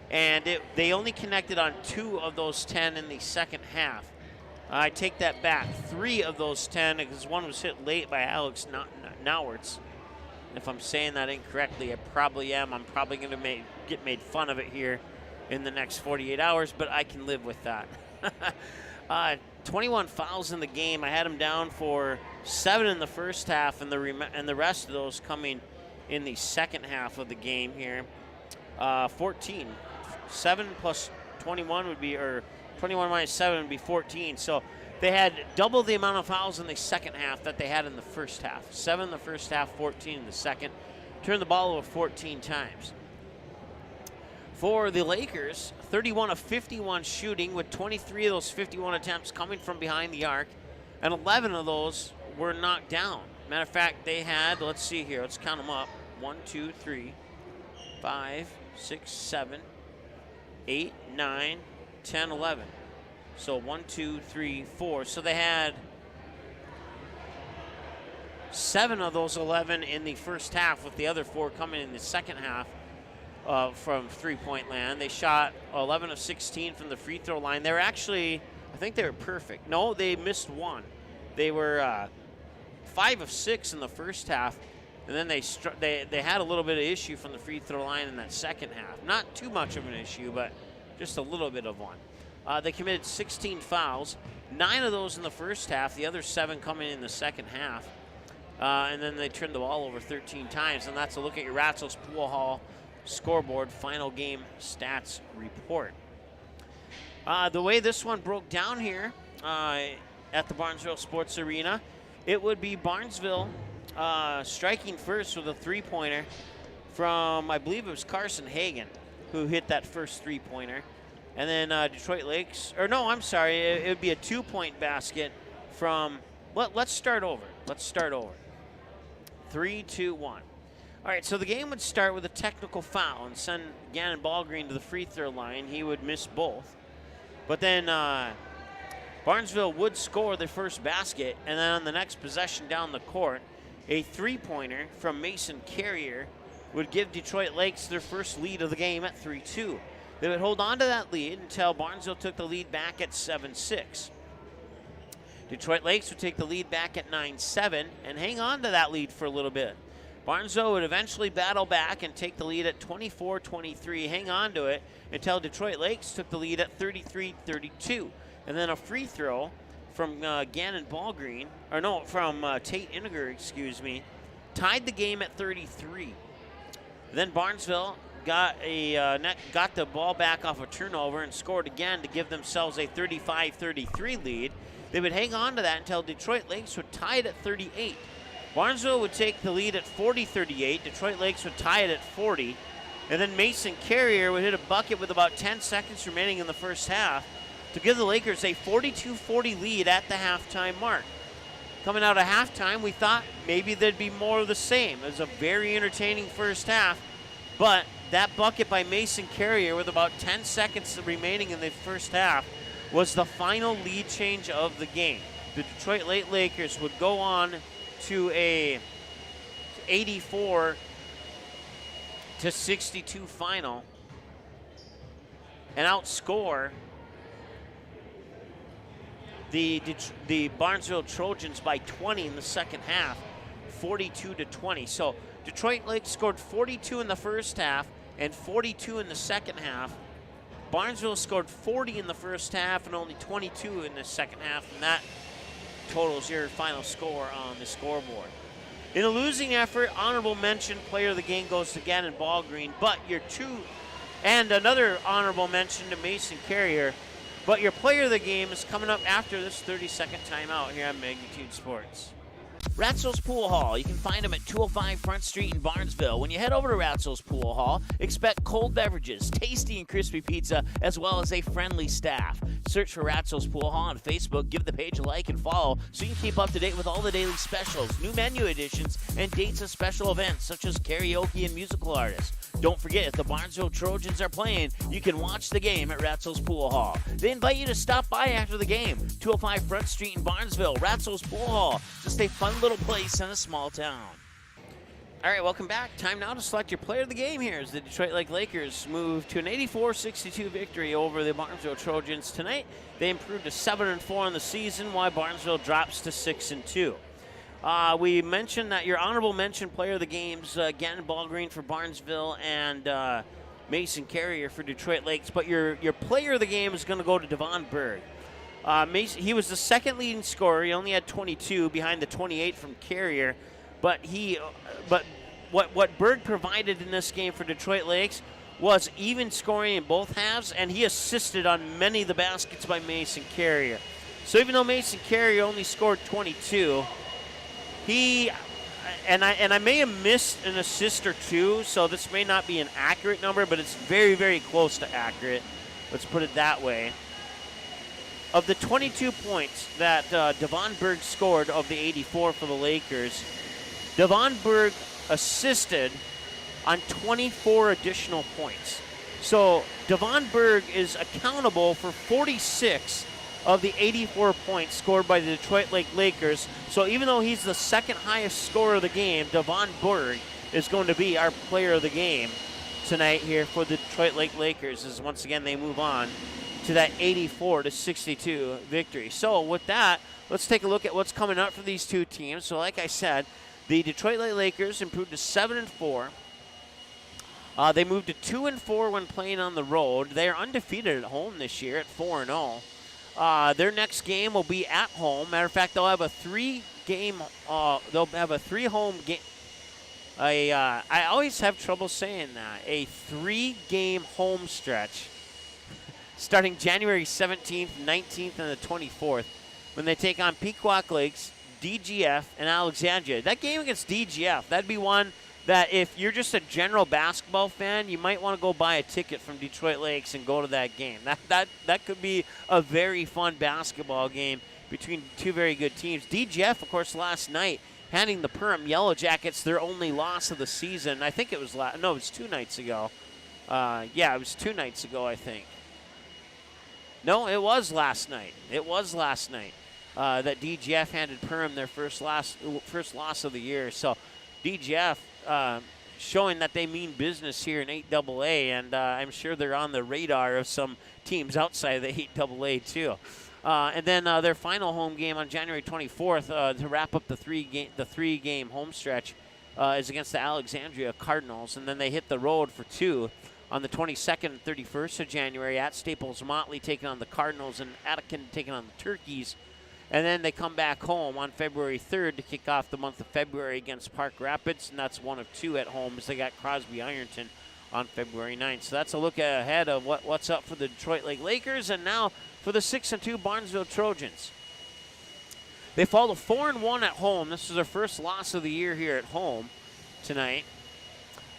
and they only connected on 2 of those 10 in the second half. I take that back. 3 of those 10, because one was hit late by Alex Nauwerts. If I'm saying that incorrectly, I probably am. I'm probably going to get made fun of it here in the next 48 hours, but I can live with that. 21 fouls in the game. I had them down for 7 in the first half, and the rest of those coming in the second half of the game here. 14. 7 plus 21 would be, or 21 minus 7 would be 14. So they had double the amount of fouls in the second half that they had in the first half. 7 in the first half, 14 in the second. Turned the ball over 14 times. For the Lakers, 31 of 51 shooting, with 23 of those 51 attempts coming from behind the arc, and 11 of those were knocked down. Matter of fact, they had, let's see here, let's count them up. 1, 2, 3, 5, 6, 7, 8, 9, 10, 11. So 1, 2, 3, 4. So they had 7 of those 11 in the first half, with the other 4 coming in the second half from three-point land. They shot 11 of 16 from the free throw line. They were actually, I think they were perfect. No, they missed 1. They were 5 of 6 in the first half, and then they had a little bit of issue from the free throw line in that second half. Not too much of an issue, but just a little bit of one. They committed 16 fouls, 9 of those in the first half, the other 7 coming in the second half. And then they turned the ball over 13 times, and that's a look at your Ratsos Pool Hall scoreboard final game stats report. The way this one broke down here at the Barnesville Sports Arena, it would be Barnesville striking first with a three-pointer from, I believe it was Carson Hagan, who hit that first three-pointer. And then Detroit Lakes, or no, I'm sorry, it would be a 2-point basket from, let's start over. 3, 2, 1. All right, so the game would start with a technical foul and send Gannon Ballgreen to the free throw line. He would miss both. But then Barnesville would score their first basket, and then on the next possession down the court, a three-pointer from Mason Carrier would give Detroit Lakes their first lead of the game at 3-2. They would hold on to that lead until Barnesville took the lead back at 7-6. Detroit Lakes would take the lead back at 9-7 and hang on to that lead for a little bit. Barnesville would eventually battle back and take the lead at 24-23, hang on to it until Detroit Lakes took the lead at 33-32. And then a free throw from Gannon Ballgreen, or no, from Tate Iniger, tied the game at 33. Then Barnesville got the ball back off a turnover and scored again to give themselves a 35-33 lead. They would hang on to that until Detroit Lakes would tie it at 38. Barnesville would take the lead at 40-38. Detroit Lakes would tie it at 40. And then Mason Carrier would hit a bucket with about 10 seconds remaining in the first half to give the Lakers a 42-40 lead at the halftime mark. Coming out of halftime, we thought maybe there'd be more of the same. It was a very entertaining first half, but that bucket by Mason Carrier with about 10 seconds remaining in the first half was the final lead change of the game. The Detroit Lakers would go on to a 84-72 to 62 final and outscore the Barnesville Trojans by 20 in the second half, 42-20. So Detroit Lakes scored 42 in the first half and 42 in the second half. Barnesville scored 40 in the first half and only 22 in the second half, and that totals your final score on the scoreboard. In a losing effort, honorable mention player of the game goes to Gannon Ballgreen, but and another honorable mention to Mason Carrier, but your player of the game is coming up after this 30-second timeout here on Magnitude Sports. Ratzel's Pool Hall. You can find them at 205 Front Street in Barnesville. When you head over to Ratzel's Pool Hall, expect cold beverages, tasty and crispy pizza, as well as a friendly staff. Search for Ratzel's Pool Hall on Facebook, give the page a like and follow so you can keep up to date with all the daily specials, new menu additions, and dates of special events such as karaoke and musical artists. Don't forget, if the Barnesville Trojans are playing, you can watch the game at Ratzel's Pool Hall. They invite you to stop by after the game. 205 Front Street in Barnesville, Ratzel's Pool Hall. Just a fun little place in a small town. All right, welcome back. Time now to select your player of the game here as the Detroit Lake Lakers move to an 84-62 victory over the Barnesville Trojans tonight. They improved to 7-4 on the season, while Barnesville drops to 6-2. We mentioned that your honorable mention player of the games, Gannon Ballgreen for Barnesville and Mason Carrier for Detroit Lakes, but your player of the game is going to go to Devon Berg. He was the second leading scorer. He only had 22 behind the 28 from Carrier, but what Berg provided in this game for Detroit Lakes was even scoring in both halves, and he assisted on many of the baskets by Mason Carrier. So even though Mason Carrier only scored 22, I may have missed an assist or two, so this may not be an accurate number, but it's very, very close to accurate. Let's put it that way. Of the 22 points that Devon Berg scored of the 84 for the Lakers, Devon Berg assisted on 24 additional points. So Devon Berg is accountable for 46 of the 84 points scored by the Detroit Lake Lakers. So even though he's the second highest scorer of the game, Devon Berg is going to be our player of the game tonight here for the Detroit Lake Lakers, as once again they move on to that 84-62 victory. So with that, let's take a look at what's coming up for these two teams. So like I said, the Detroit Lake Lakers improved to 7-4. They moved to 2-4 when playing on the road. They are undefeated at home this year at 4-0. Their next game will be at home. Matter of fact, they'll have a three-home game. I always have trouble saying that. A 3-game home stretch starting January 17th, 19th, and the 24th when they take on Pequot Lakes, DGF, and Alexandria. That game against DGF, that'd be one that if you're just a general basketball fan, you might want to go buy a ticket from Detroit Lakes and go to that game. That could be a very fun basketball game between two very good teams. DGF, of course, last night, handing the Perham Yellow Jackets their only loss of the season. I think it was it was 2 nights ago. It was 2 nights ago, I think. No, it was last night. It was last night that DGF handed Perham their first loss of the year. So DGF showing that they mean business here in 8AA, and I'm sure they're on the radar of some teams outside of the 8AA too. And then their final home game on January 24th to wrap up the three-game home stretch is against the Alexandria Cardinals, and then they hit the road for 2 on the 22nd and 31st of January at Staples Motley, taking on the Cardinals, and Attican taking on the Turkeys. And then they come back home on February 3rd to kick off the month of February against Park Rapids, and that's 1 of 2 at home as they got Crosby Ironton on February 9th. So that's a look ahead of what's up for the Detroit Lake Lakers, and now for the 6-2 Barnesville Trojans. They fall to 4-1 at home. This is their first loss of the year here at home tonight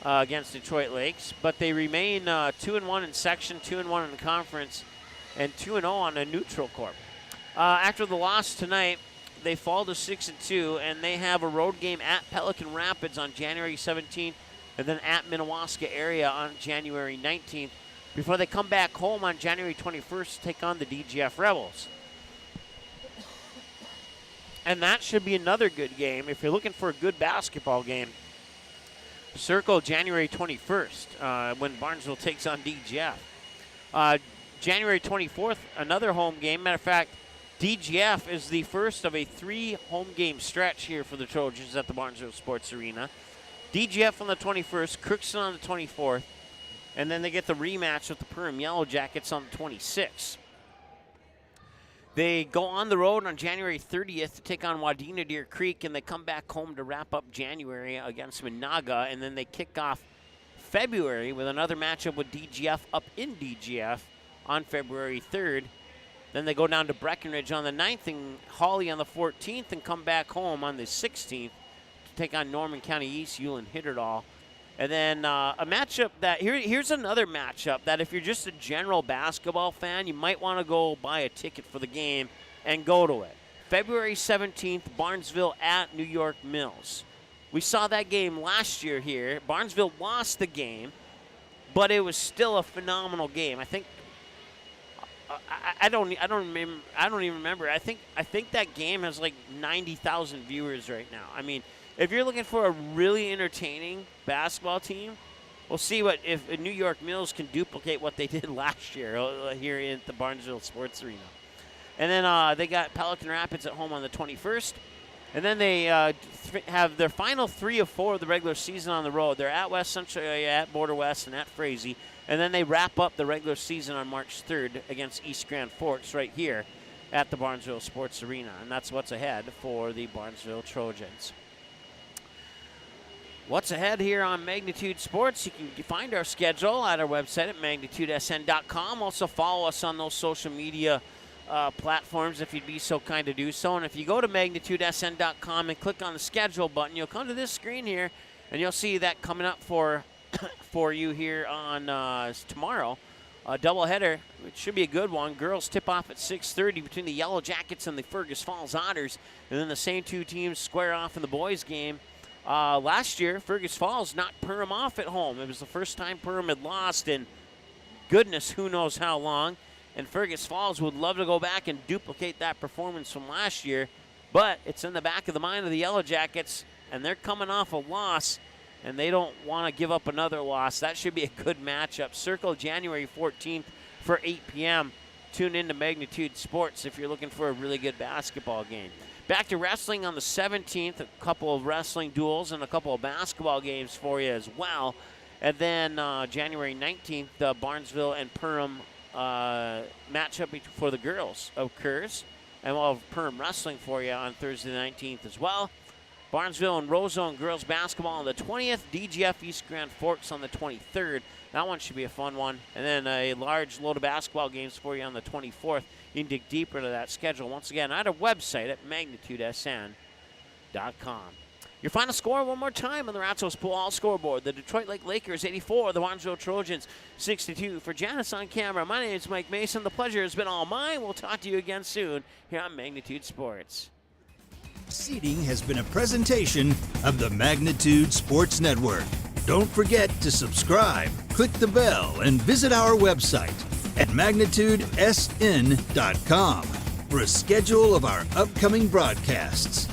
against Detroit Lakes, but they remain 2-1 in section, 2-1 in the conference, and 2-0 on a neutral court. After the loss tonight, they fall to 6-2, and they have a road game at Pelican Rapids on January 17th, and then at Minnewaska area on January 19th, before they come back home on January 21st to take on the DGF Rebels. And that should be another good game. If you're looking for a good basketball game, Circle January 21st when Barnesville takes on DGF. January 24th, another home game. Matter of fact, DGF is the first of a 3 home game stretch here for the Trojans at the Barnesville Sports Arena. DGF on the 21st, Crookston on the 24th, and then they get the rematch with the Perham Yellow Jackets on the 26th. They go on the road on January 30th to take on Wadena Deer Creek, and they come back home to wrap up January against Minaga, and then they kick off February with another matchup with DGF up in DGF on February 3rd. Then they go down to Breckenridge on the 9th and Hawley on the 14th and come back home on the 16th to take on Norman County East, Ulen Hitterdal. And then a matchup that, here's another matchup that if you're just a general basketball fan, you might want to go buy a ticket for the game and go to it. February 17th, Barnesville at New York Mills. We saw that game last year here. Barnesville lost the game, but it was still a phenomenal game. I think I don't even remember. I think that game has like 90,000 viewers right now. I mean, if you're looking for a really entertaining basketball team, we'll see if New York Mills can duplicate what they did last year here at the Barnesville Sports Arena. And then they got Pelican Rapids at home on the 21st. And then they have their final 3 of 4 of the regular season on the road. They're at West Central, at Border West, and at Frazee. And then they wrap up the regular season on March 3rd against East Grand Forks right here at the Barnesville Sports Arena. And that's what's ahead for the Barnesville Trojans. What's ahead here on Magnitude Sports? You can find our schedule at our website at magnitudesn.com. Also follow us on those social media platforms if you'd be so kind to do so. And if you go to magnitudesn.com and click on the schedule button, you'll come to this screen here, and you'll see that coming up for you here on tomorrow. A doubleheader, which should be a good one. Girls tip off at 6:30 between the Yellow Jackets and the Fergus Falls Otters, and then the same 2 teams square off in the boys' game. Last year, Fergus Falls knocked Perham off at home. It was the first time Perham had lost in goodness who knows how long. And Fergus Falls would love to go back and duplicate that performance from last year. But it's in the back of the mind of the Yellow Jackets, and they're coming off a loss, and they don't want to give up another loss. That should be a good matchup. Circle January 14th for 8 p.m. Tune in to Magnitude Sports if you're looking for a really good basketball game. Back to wrestling on the 17th, a couple of wrestling duels and a couple of basketball games for you as well. And then January 19th, the Barnesville and Perham matchup for the girls occurs. And we'll have Perham wrestling for you on Thursday the 19th as well. Barnesville and Roseville girls basketball on the 20th. DGF East Grand Forks on the 23rd. That one should be a fun one. And then a large load of basketball games for you on the 24th. You can dig deeper into that schedule once again at our website at magnitudesn.com. Your final score one more time on the Ratsos Pool All scoreboard. The Detroit Lake Lakers 84, the Barnesville Trojans 62. For Janice on camera, my name is Mike Mason. The pleasure has been all mine. We'll talk to you again soon here on Magnitude Sports. Seating has been a presentation of the Magnitude Sports Network. Don't forget to subscribe, click the bell, and visit our website at magnitudesn.com for a schedule of our upcoming broadcasts.